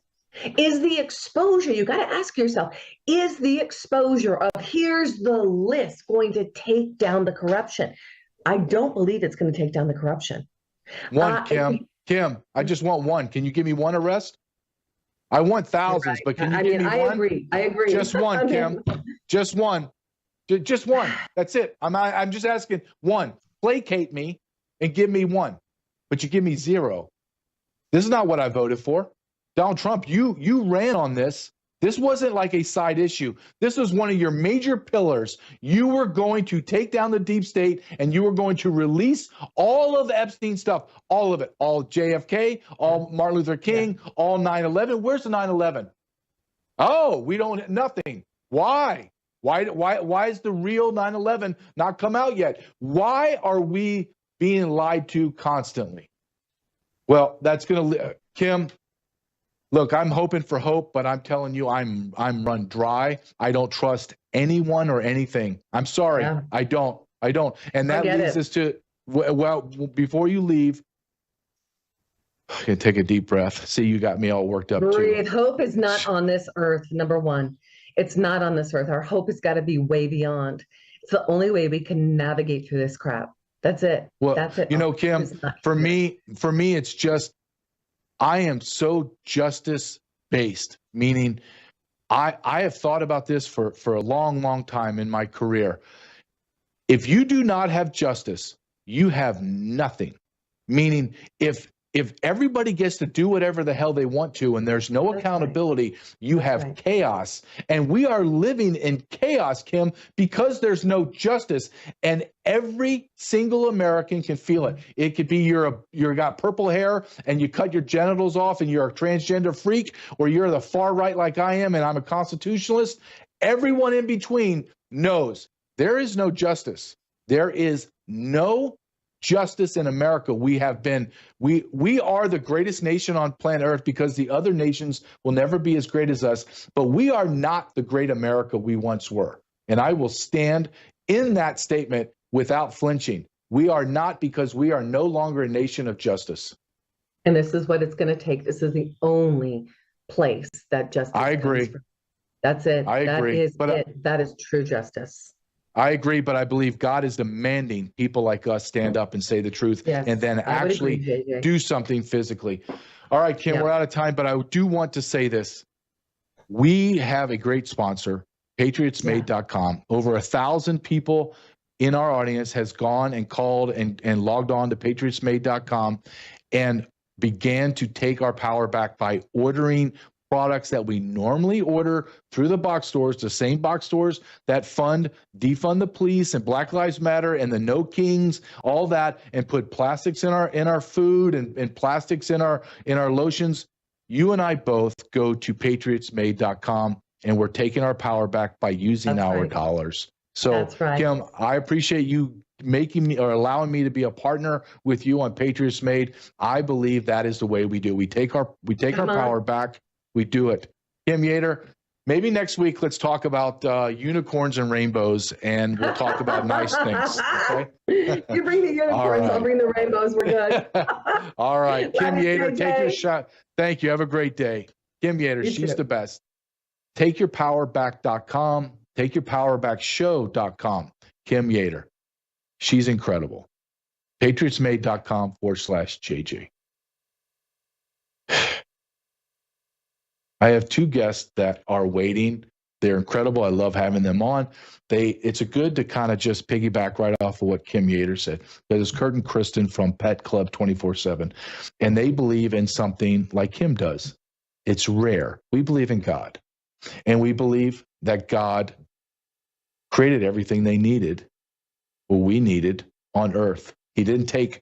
Is the exposure, you got to ask yourself, is the exposure of here's the list going to take down the corruption? I don't believe it's going to take down the corruption. One, Kim, I just want one. Can you give me one arrest? I want thousands, but can you give me one? I agree. Just one, Kim. Just one. Just one. That's it. I'm just asking one. Placate me and give me one, but you give me 0. This is not what I voted for. Donald Trump, you ran on this This wasn't like a side issue. This was one of your major pillars. You were going to take down the deep state, and you were going to release all of the Epstein stuff, all of it, all JFK, all Martin Luther King, all 9/11. Where's the 9/11? Oh, we don't, nothing. Why? Why is the real 9/11 not come out yet? Why are we being lied to constantly? Well, that's going to, Kim, look, I'm hoping for hope, but I'm telling you, I'm run dry. I don't trust anyone or anything. I'm sorry. Yeah. I don't. And that leads us to, well, before you leave, okay, take a deep breath. See, you got me all worked up. Breathe. Too. Hope is not on this earth, number one. It's not on this earth. Our hope has got to be way beyond. It's the only way we can navigate through this crap. That's it. Well, that's it. You know, Kim, for me, it's just, I am so justice based, meaning I have thought about this for a long time in my career. If you do not have justice, you have nothing. Meaning if everybody gets to do whatever the hell they want to and there's no accountability, you have chaos. And we are living in chaos, Kim, because there's no justice. And every single American can feel it. It could be you're got purple hair and you cut your genitals off and you're a transgender freak, or you're the far right like I am and I'm a constitutionalist. Everyone in between knows there is no justice. There is no justice in America. We are the greatest nation on planet Earth because the other nations will never be as great as us, but we are not the great America we once were. And I will stand in that statement without flinching. We are not, because we are no longer a nation of justice. And this is what it's going to take. This is the only place that justice I agree. That's it. I agree. That is true justice. I agree, but I believe God is demanding people like us stand up and say the truth, and then actually do something physically. All right, Kim, we're out of time, but I do want to say this. We have a great sponsor, patriotsmade.com. Over 1,000 people in our audience has gone and called and logged on to patriotsmade.com and began to take our power back by ordering products that we normally order through the box stores, the same box stores that defund the police and Black Lives Matter and the No Kings, all that, and put plastics in our food and plastics in our lotions. You and I both go to patriotsmade.com, and we're taking our power back by using our dollars. So, Kim, I appreciate you making me or allowing me to be a partner with you on Patriots Made. I believe that is the way we do. We take our power back. We do it. Kim Yater, maybe next week let's talk about unicorns and rainbows, and we'll talk about nice things. Okay? You bring the unicorns, I'll bring the rainbows. We're good. All right. Kim Yater, take your shot. Thank you. Have a great day. Kim Yater, she's the best. TakeYourPowerBack.com, TakeYourPowerBackShow.com. Kim Yater. She's incredible. PatriotsMade.com/JJ. I have two guests that are waiting. They're incredible. I love having them on. It's good to kind of just piggyback right off of what Kim Yater said. There's Kurt and Kristen from Pet Club 24/7, and they believe in something like Kim does. It's rare. We believe in God, and we believe that God created everything they needed, what we needed on earth. He didn't take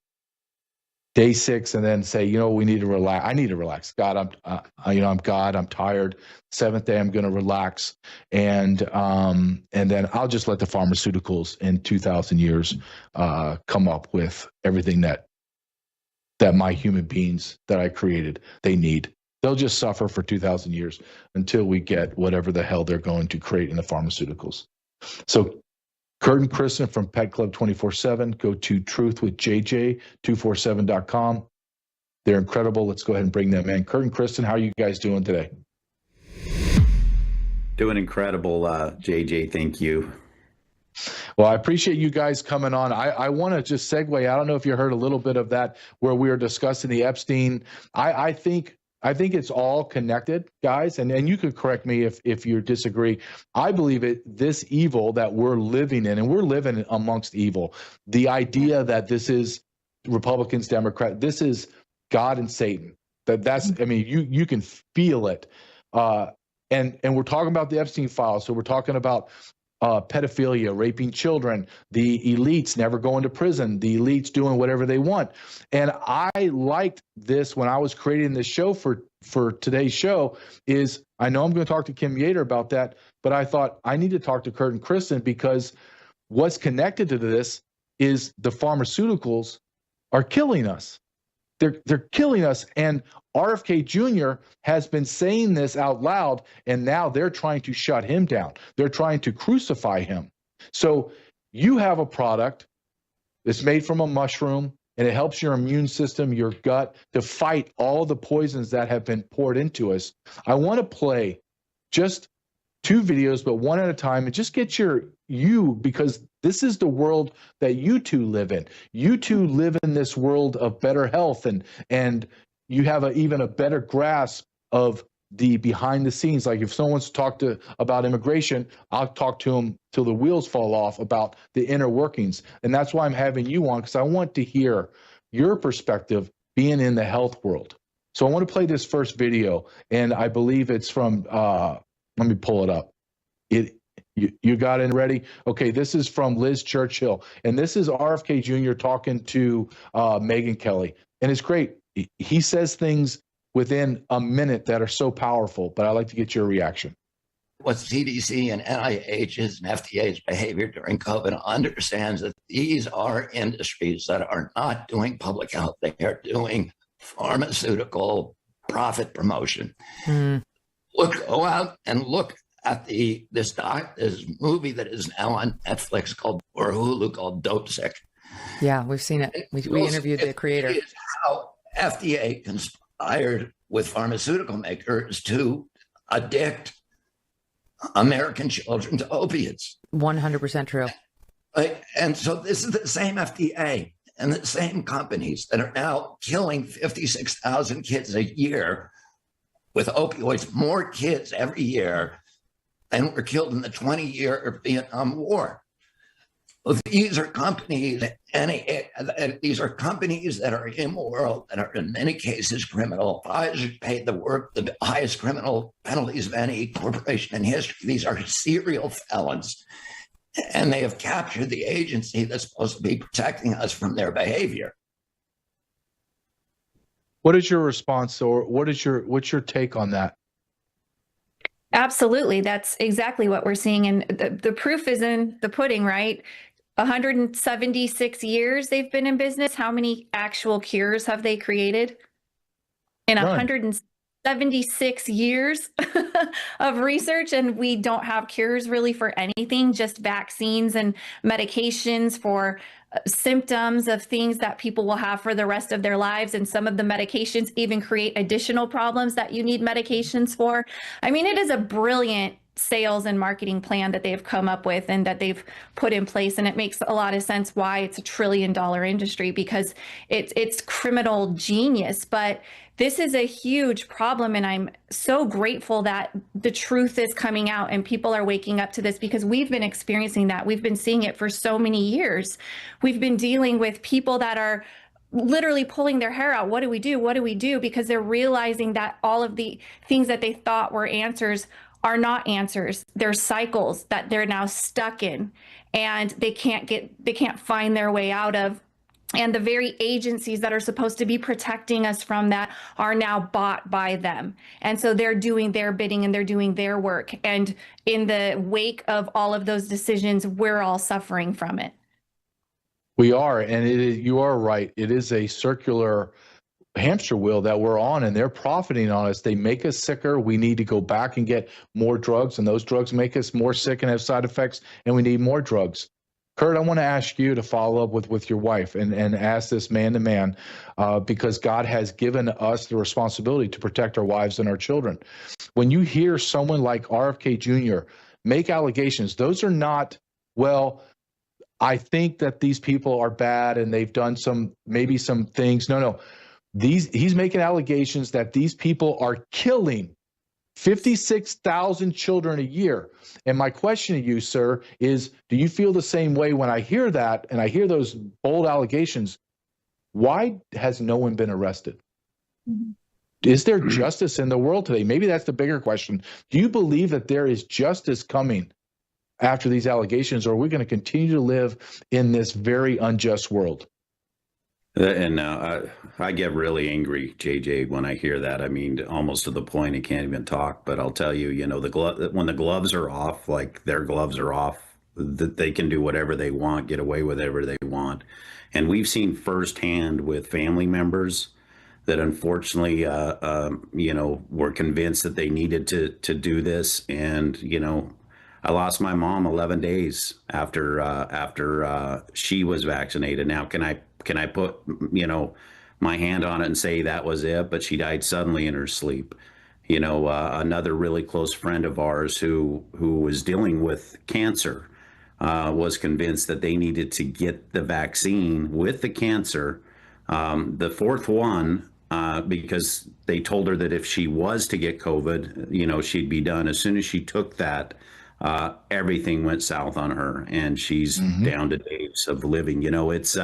day 6 and then say, we need to relax. I need to relax. God, I'm God. I'm tired. 7th day, I'm going to relax. And then I'll just let the pharmaceuticals in 2,000 years come up with everything that my human beings that I created, they need. They'll just suffer for 2,000 years until we get whatever the hell they're going to create in the pharmaceuticals. So Kurt and Kristen from Pet Club 24/7. Go to truthwithjj247.com. They're incredible. Let's go ahead and bring them in. Kurt and Kristen, how are you guys doing today? Doing incredible, JJ. Thank you. Well, I appreciate you guys coming on. I want to just segue. I don't know if you heard a little bit of that where we were discussing the Epstein. I think it's all connected, guys, and you could correct me if you disagree. I believe this evil that we're living in, and we're living amongst evil, the idea that this is Republicans, Democrats, this is God and Satan. You can feel it. And we're talking about the Epstein files. So we're talking about pedophilia, raping children, the elites never going to prison, the elites doing whatever they want. And I liked this when I was creating this show for today's show. Is I know I'm going to talk to Kim Yater about that, but I thought I need to talk to Kurt and Kristen, because what's connected to this is the pharmaceuticals are killing us. They're killing us. And RFK Jr. has been saying this out loud, and now they're trying to shut him down. They're trying to crucify him. So you have a product that's made from a mushroom, and it helps your immune system, your gut, to fight all the poisons that have been poured into us. I want to play just 2 videos, but one at a time, and just get because this is the world that you two live in. You two live in this world of better health, and you have even a better grasp of the behind the scenes. Like if someone's talked about immigration, I'll talk to them till the wheels fall off about the inner workings. And that's why I'm having you on, because I want to hear your perspective being in the health world. So I want to play this first video, and I believe it's from, let me pull it up. You got it ready? Okay, this is from Liz Churchill, and this is RFK Jr. talking to Megyn Kelly, and it's great. He says things within a minute that are so powerful, but I'd like to get your reaction. What CDC and NIH's and FDA's behavior during COVID understands that these are industries that are not doing public health. They are doing pharmaceutical profit promotion. Go out and look at this movie that is now on Netflix or Hulu called Dope Sick. Yeah, we've seen it. We interviewed the creator. It is how FDA conspired with pharmaceutical makers to addict American children to opiates. 100% true. And so this is the same FDA and the same companies that are now killing 56,000 kids a year with opioids, more kids every year than were killed in the 20-year Vietnam War. Well, these are companies, these are companies that are immoral, that are in many cases criminal. Pfizer paid the highest criminal penalties of any corporation in history. These are serial felons, and they have captured the agency that's supposed to be protecting us from their behavior. What is your response, or what's your take on that? Absolutely. That's exactly what we're seeing. And the proof is in the pudding, right? 176 years they've been in business. How many actual cures have they created? In 176 years of research, and we don't have cures really for anything, just vaccines and medications for symptoms of things that people will have for the rest of their lives. And some of the medications even create additional problems that you need medications for. I mean, it is a brilliant sales and marketing plan that they've come up with and that they've put in place. And it makes a lot of sense why it's a $1 trillion industry, because it's criminal genius. But this is a huge problem, and I'm so grateful that the truth is coming out and people are waking up to this, because we've been experiencing that. We've been seeing it for so many years. We've been dealing with people that are literally pulling their hair out. What do we do? What do we do? Because they're realizing that all of the things that they thought were answers are not answers. They're cycles that they're now stuck in, and they can't find their way out of. And the very agencies that are supposed to be protecting us from that are now bought by them. And so they're doing their bidding and they're doing their work. And in the wake of all of those decisions, we're all suffering from it. We are, and you are right. It is a circular hamster wheel that we're on, and they're profiting on us. They make us sicker. We need to go back and get more drugs, and those drugs make us more sick and have side effects, and we need more drugs. Kurt, I want to ask you to follow up with your wife and ask this man to man, because God has given us the responsibility to protect our wives and our children. When you hear someone like RFK Jr. make allegations, those are not, well, I think that these people are bad and they've done maybe some things. No. He's making allegations that these people are killing 56,000 children a year. And my question to you, sir, is do you feel the same way when I hear that and I hear those bold allegations? Why has no one been arrested? Is there justice in the world today? Maybe that's the bigger question. Do you believe that there is justice coming after these allegations, or are we going to continue to live in this very unjust world? And I get really angry, JJ, when I hear that. I mean, almost to the point I can't even talk. But I'll tell you, you know, when the gloves are off, like their gloves are off, that they can do whatever they want, get away with whatever they want. And we've seen firsthand with family members that unfortunately, you know, were convinced that they needed to do this. And, you know, I lost my mom 11 days after she was vaccinated. Now, can I put, you know, my hand on it and say that was it? But she died suddenly in her sleep. You know, another really close friend of ours who was dealing with cancer was convinced that they needed to get the vaccine with the cancer. The fourth one, because they told her that if she was to get COVID, you know, she'd be done. As soon as she took that, everything went south on her, and she's down to days of living. You know, it's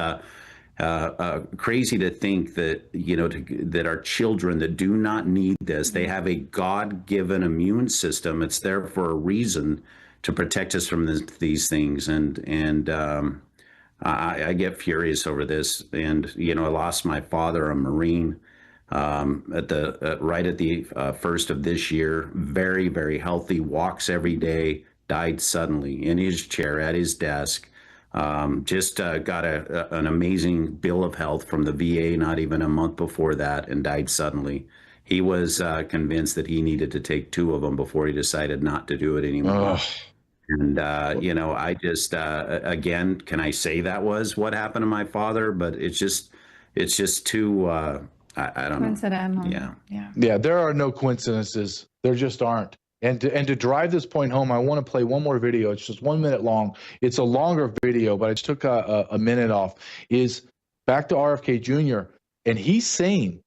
crazy to think that, you know, that our children that do not need this, they have a God-given immune system. It's there for a reason, to protect us from these things. And I get furious over this. And, you know, I lost my father, a Marine, right at the first of this year. Very, very healthy, walks every day, died suddenly in his chair at his desk. Just got an amazing bill of health from the VA not even a month before that, and died suddenly. He was convinced that he needed to take 2 of them before he decided not to do it anymore. And, you know, I just, again, can I say that was what happened to my father? But it's just too, I don't know. Yeah, there are no coincidences. There just aren't. And to drive this point home, I want to play one more video. It's just 1 minute long. It's a longer video, but I just took a minute off. Is back to RFK Jr. And he's saying,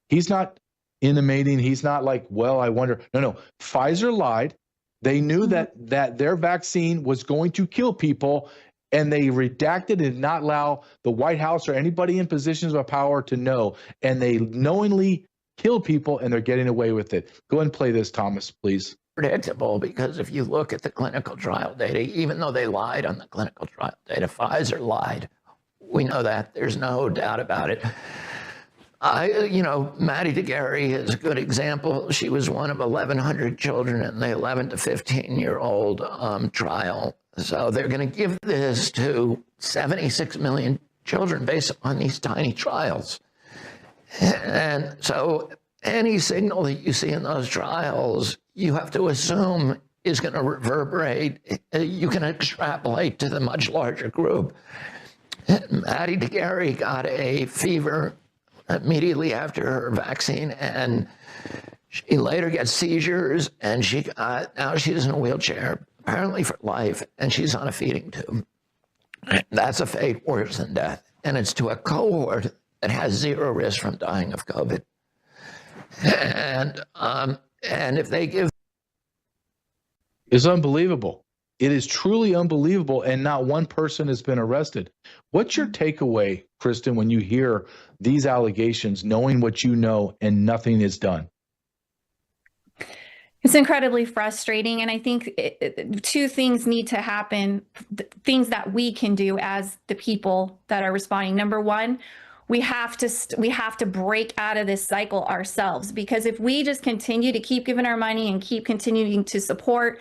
he's not intimating. He's not like, well, I wonder. No. Pfizer lied. They knew that their vaccine was going to kill people, and they redacted and did not allow the White House or anybody in positions of power to know. And they knowingly killed people, and they're getting away with it. Go ahead and play this, Thomas, please. Predictable, because if you look at the clinical trial data, even though they lied on the clinical trial data, Pfizer lied. We know that. There's no doubt about it. You know, Maddie DeGarry is a good example. She was one of 1,100 children in the 11 to 15-year-old trial. So they're going to give this to 76 million children based on these tiny trials. And so any signal that you see in those trials, you have to assume is going to reverberate. You can extrapolate to the much larger group. Maddie DeGarry got a fever immediately after her vaccine, and she later gets seizures, and now she's in a wheelchair, apparently for life, and she's on a feeding tube. That's a fate worse than death, and it's to a cohort that has 0 risk from dying of COVID. And if they give, it's unbelievable. It is truly unbelievable, and not one person has been arrested. What's your takeaway, Kristen, when you hear these allegations, knowing what you know, and nothing is done? It's incredibly frustrating. And I think 2 things need to happen, things that we can do as the people that are responding. Number 1, we have to break out of this cycle ourselves, because if we just continue to keep giving our money and keep continuing to support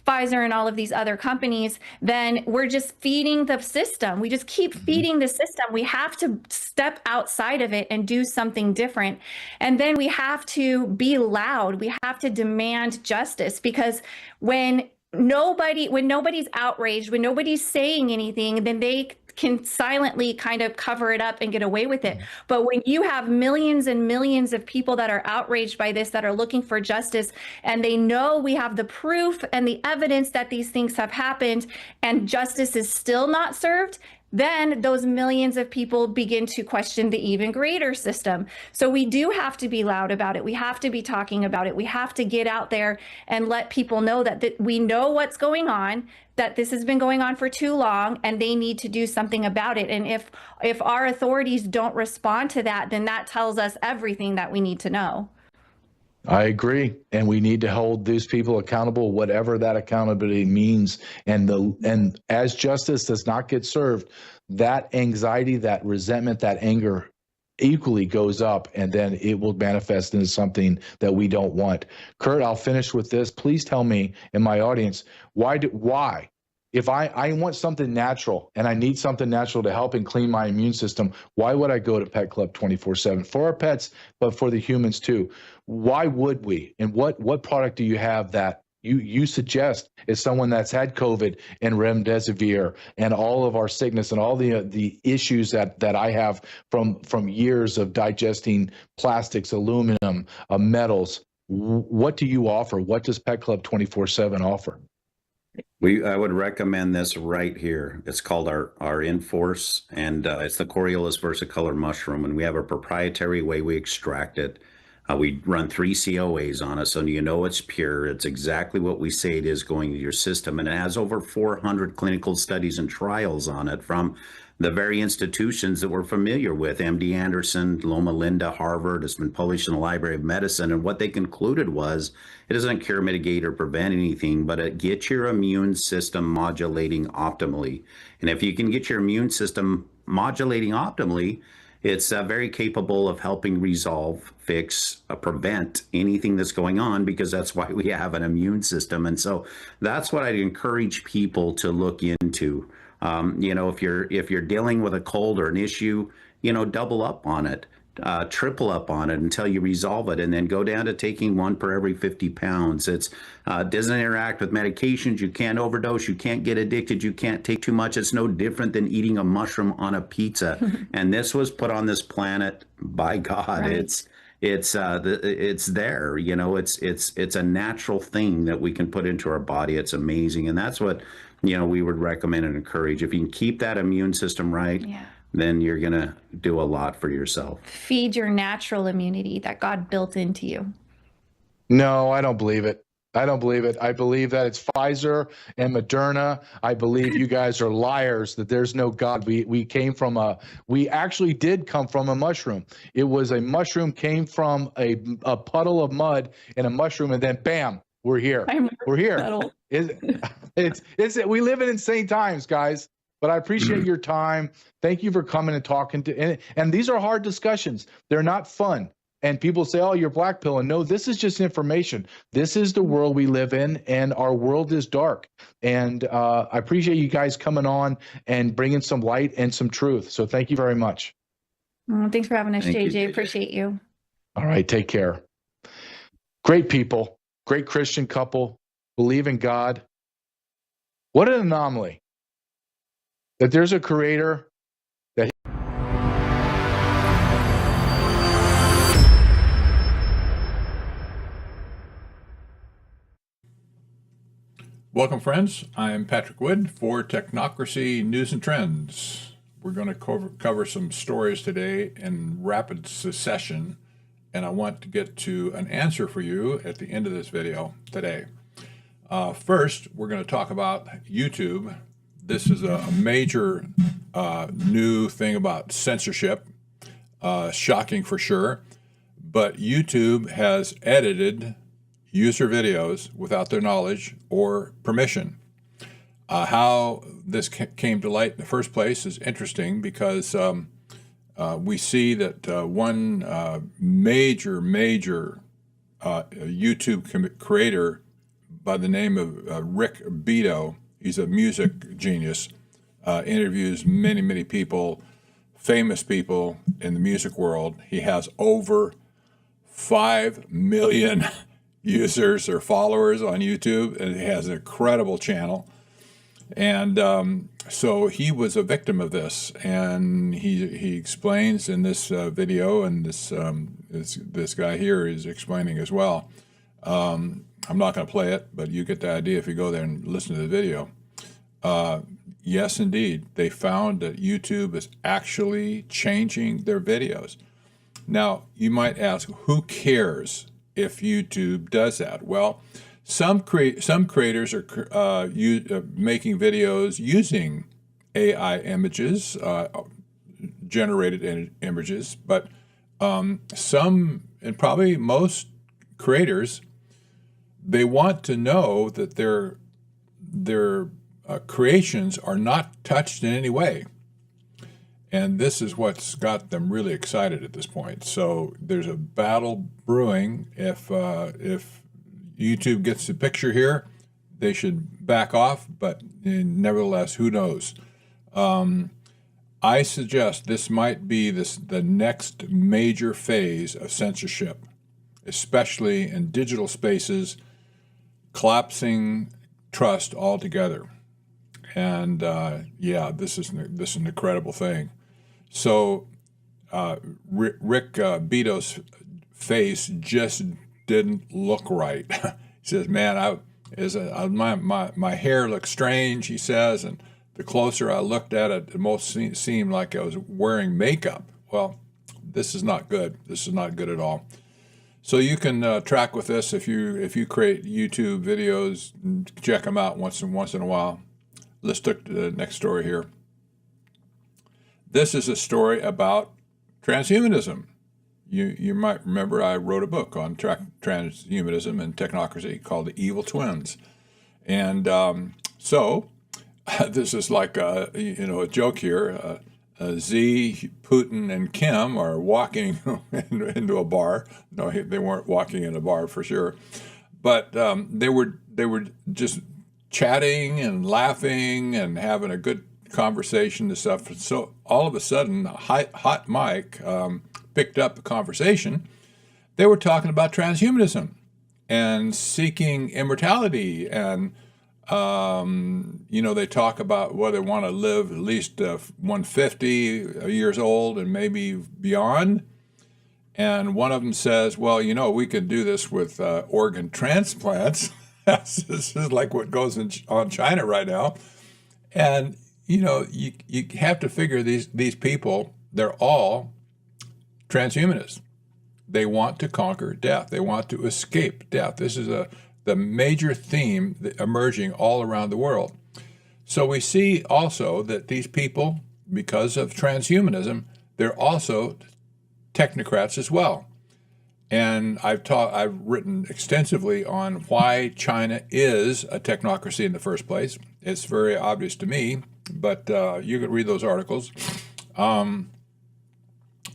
Pfizer and all of these other companies, then we're just feeding the system. We just keep feeding the system. We have to step outside of it and do something different. And then we have to be loud. We have to demand justice, because when nobody's outraged, when nobody's saying anything, then they can silently kind of cover it up and get away with it. But when you have millions and millions of people that are outraged by this, that are looking for justice, and they know we have the proof and the evidence that these things have happened, and justice is still not served, then those millions of people begin to question the even greater system. So we do have to be loud about it. We have to be talking about it. We have to get out there and let people know that we know what's going on, that this has been going on for too long, and they need to do something about it. And if our authorities don't respond to that, then that tells us everything that we need to know. I agree, and we need to hold these people accountable, whatever that accountability means. And as justice does not get served, that anxiety, that resentment, that anger equally goes up, and then it will manifest into something that we don't want. Kurt, I'll finish with this. Please tell me and my audience why. If I want something natural and I need something natural to help and clean my immune system, why would I go to Pet Club 24/7 for our pets, but for the humans too? Why would we? And what product do you have that you suggest is someone that's had COVID and remdesivir and all of our sickness and all the issues that I have from years of digesting plastics, aluminum, metals? What do you offer? What does Pet Club 24/7 offer? I would recommend this right here. It's called our Enforce, and it's the Coriolus versicolor mushroom, and we have a proprietary way we extract it. We run 3 COAs on it, so you know it's pure. It's exactly what we say it is going to your system, and it has over 400 clinical studies and trials on it from the very institutions that we're familiar with, MD Anderson, Loma Linda, Harvard. It's been published in the Library of Medicine, and what they concluded was it doesn't cure, mitigate, or prevent anything, but it gets your immune system modulating optimally. And if you can get your immune system modulating optimally, it's very capable of helping resolve, fix, prevent anything that's going on, because that's why we have an immune system. And so that's what I'd encourage people to look into. If you're dealing with a cold or an issue, double up on it, triple up on it until you resolve it, and then go down to taking 1 per every 50 pounds. It doesn't interact with medications. You can't overdose. You can't get addicted. You can't take too much. It's no different than eating a mushroom on a pizza. And this was put on this planet by God. Right. It's there. It's a natural thing that we can put into our body. It's amazing, and that's what we would recommend and encourage. If you can keep that immune system right, then you're going to do a lot for yourself. Feed your natural immunity that God built into you. No, I don't believe it. I don't believe it. I believe that it's Pfizer and Moderna. I believe you guys are liars, that there's no God. We actually did come from a mushroom. It was a mushroom, came from a puddle of mud and a mushroom, and then bam, we're here. We're here. We live in insane times, guys. But I appreciate your time. Thank you for coming and talking and these are hard discussions. They're not fun. And people say, oh, you're black pilling. No, this is just information. This is the world we live in, and our world is dark. And I appreciate you guys coming on and bringing some light and some truth. So thank you very much. Thanks for having us, JJ. Appreciate you. All right, take care. Great people, great Christian couple, believe in God. What an anomaly that there's a creator that. Welcome, friends. I'm Patrick Wood for Technocracy News and Trends. We're going to cover some stories today in rapid succession, and I want to get to an answer for you at the end of this video today. First, we're going to talk about YouTube. This is a major new thing about censorship, shocking for sure, but YouTube has edited user videos without their knowledge or permission. How this came to light in the first place is interesting because we see that one major YouTube creator by the name of Rick Beato, he's a music genius, interviews many people, famous people in the music world. He has over 5 million users or followers on YouTube, and he has an incredible channel. And so he was a victim of this, and he explains in this video, and this guy here is explaining as well. I'm not going to play it, but you get the idea if you go there and listen to the video. Yes, indeed, they found that YouTube is actually changing their videos. Now, you might ask, who cares if YouTube does that? Well, some creators are making videos using AI images, generated images, but some, and probably most creators, they want to know that their creations are not touched in any way. And this is what's got them really excited at this point. So there's a battle brewing. If YouTube gets the picture here, they should back off. But nevertheless, who knows? I suggest this might be the next major phase of censorship, especially in digital spaces, collapsing trust altogether. And this is an incredible thing. So Rick Beato's face just didn't look right. He says, "Man, my hair looks strange," he says, and the closer I looked at it, it most seemed like I was wearing makeup. Well, this is not good. This is not good at all. So you can track with this if you create YouTube videos, check them out once in a while. Let's look at the next story here. This is a story about transhumanism. You might remember I wrote a book on transhumanism and technocracy called The Evil Twins. And so this is like a joke here. Z, Putin, and Kim are walking into a bar. No, they weren't walking in a bar for sure. But they were just chatting and laughing and having a good conversation and stuff. So all of a sudden, Hot Mike picked up the conversation. They were talking about transhumanism and seeking immortality. And, they talk about whether they want to live at least 150 years old and maybe beyond. And one of them says, well, we could do this with organ transplants. This is like what goes on China right now. And, you have to figure these people, they're all transhumanists. They want to conquer death. They want to escape death. This is the major theme emerging all around the world. So we see also that these people, because of transhumanism, they're also technocrats as well. And I've written extensively on why China is a technocracy in the first place. It's very obvious to me, but you can read those articles.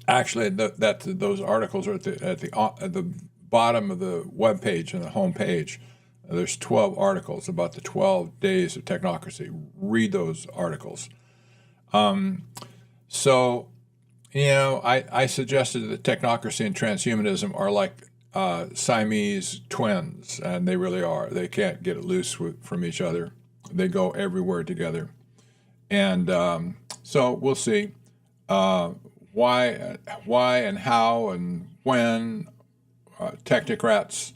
Actually, those articles are at the bottom of the web page and the home page. There's 12 articles about the 12 days of technocracy. Read those articles. I suggested that technocracy and transhumanism are like Siamese twins, and they really are. They can't get loose from each other. They go everywhere together. And so we'll see why and how and when technocrats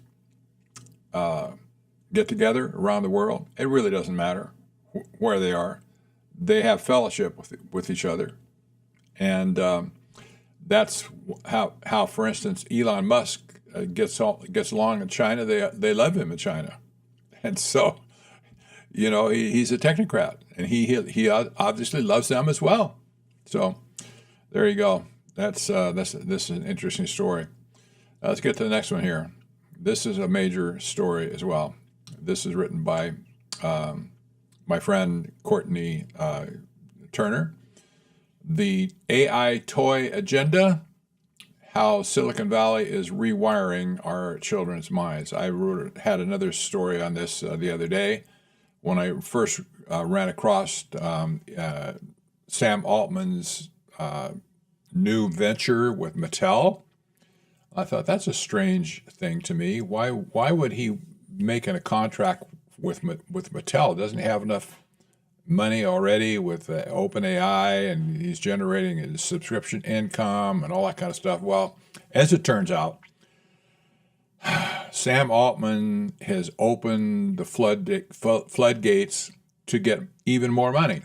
get together around the world. It really doesn't matter where they are. They have fellowship with each other. And that's how, for instance, Elon Musk gets along in China. They love him in China. And so, he's a technocrat, and he obviously loves them as well. So there you go. This is an interesting story. Let's get to the next one here. This is a major story as well. This is written by my friend Courtney Turner. The AI toy agenda, how Silicon Valley is rewiring our children's minds. I had another story on this the other day when I first ran across Sam Altman's new venture with Mattel. I thought that's a strange thing to me. Why would he make a contract with Mattel? Doesn't he have enough money already with OpenAI, and he's generating a subscription income and all that kind of stuff? Well, as it turns out, Sam Altman has opened the floodgates to get even more money.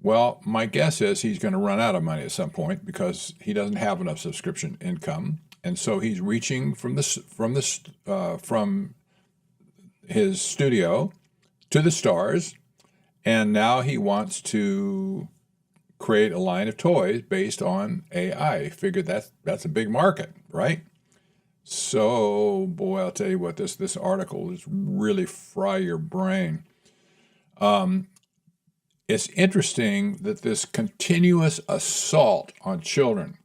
Well, my guess is he's going to run out of money at some point because he doesn't have enough subscription income, and so he's reaching from his studio to the stars, and now he wants to create a line of toys based on AI. Figured that's a big market, right? So, boy, I'll tell you what, this article is really fry your brain. It's interesting that this continuous assault on children,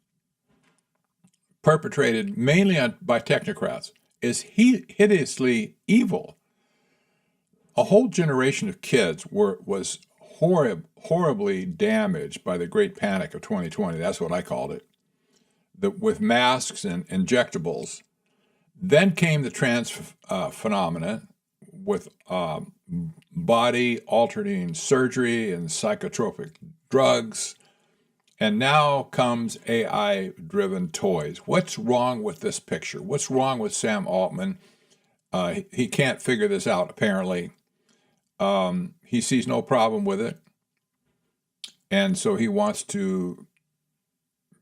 perpetrated mainly by technocrats, is hideously evil. A whole generation of kids was horribly damaged by the Great Panic of 2020. That's what I called it. With masks and injectables. Then came the trans phenomenon with body-altering surgery and psychotropic drugs. And now comes AI-driven toys. What's wrong with this picture? What's wrong with Sam Altman? He can't figure this out, apparently. He sees no problem with it. And so he wants to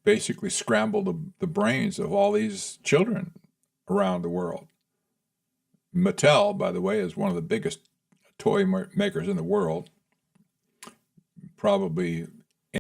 basically scramble the brains of all these children around the world. Mattel, by the way, is one of the biggest toy makers in the world. Probably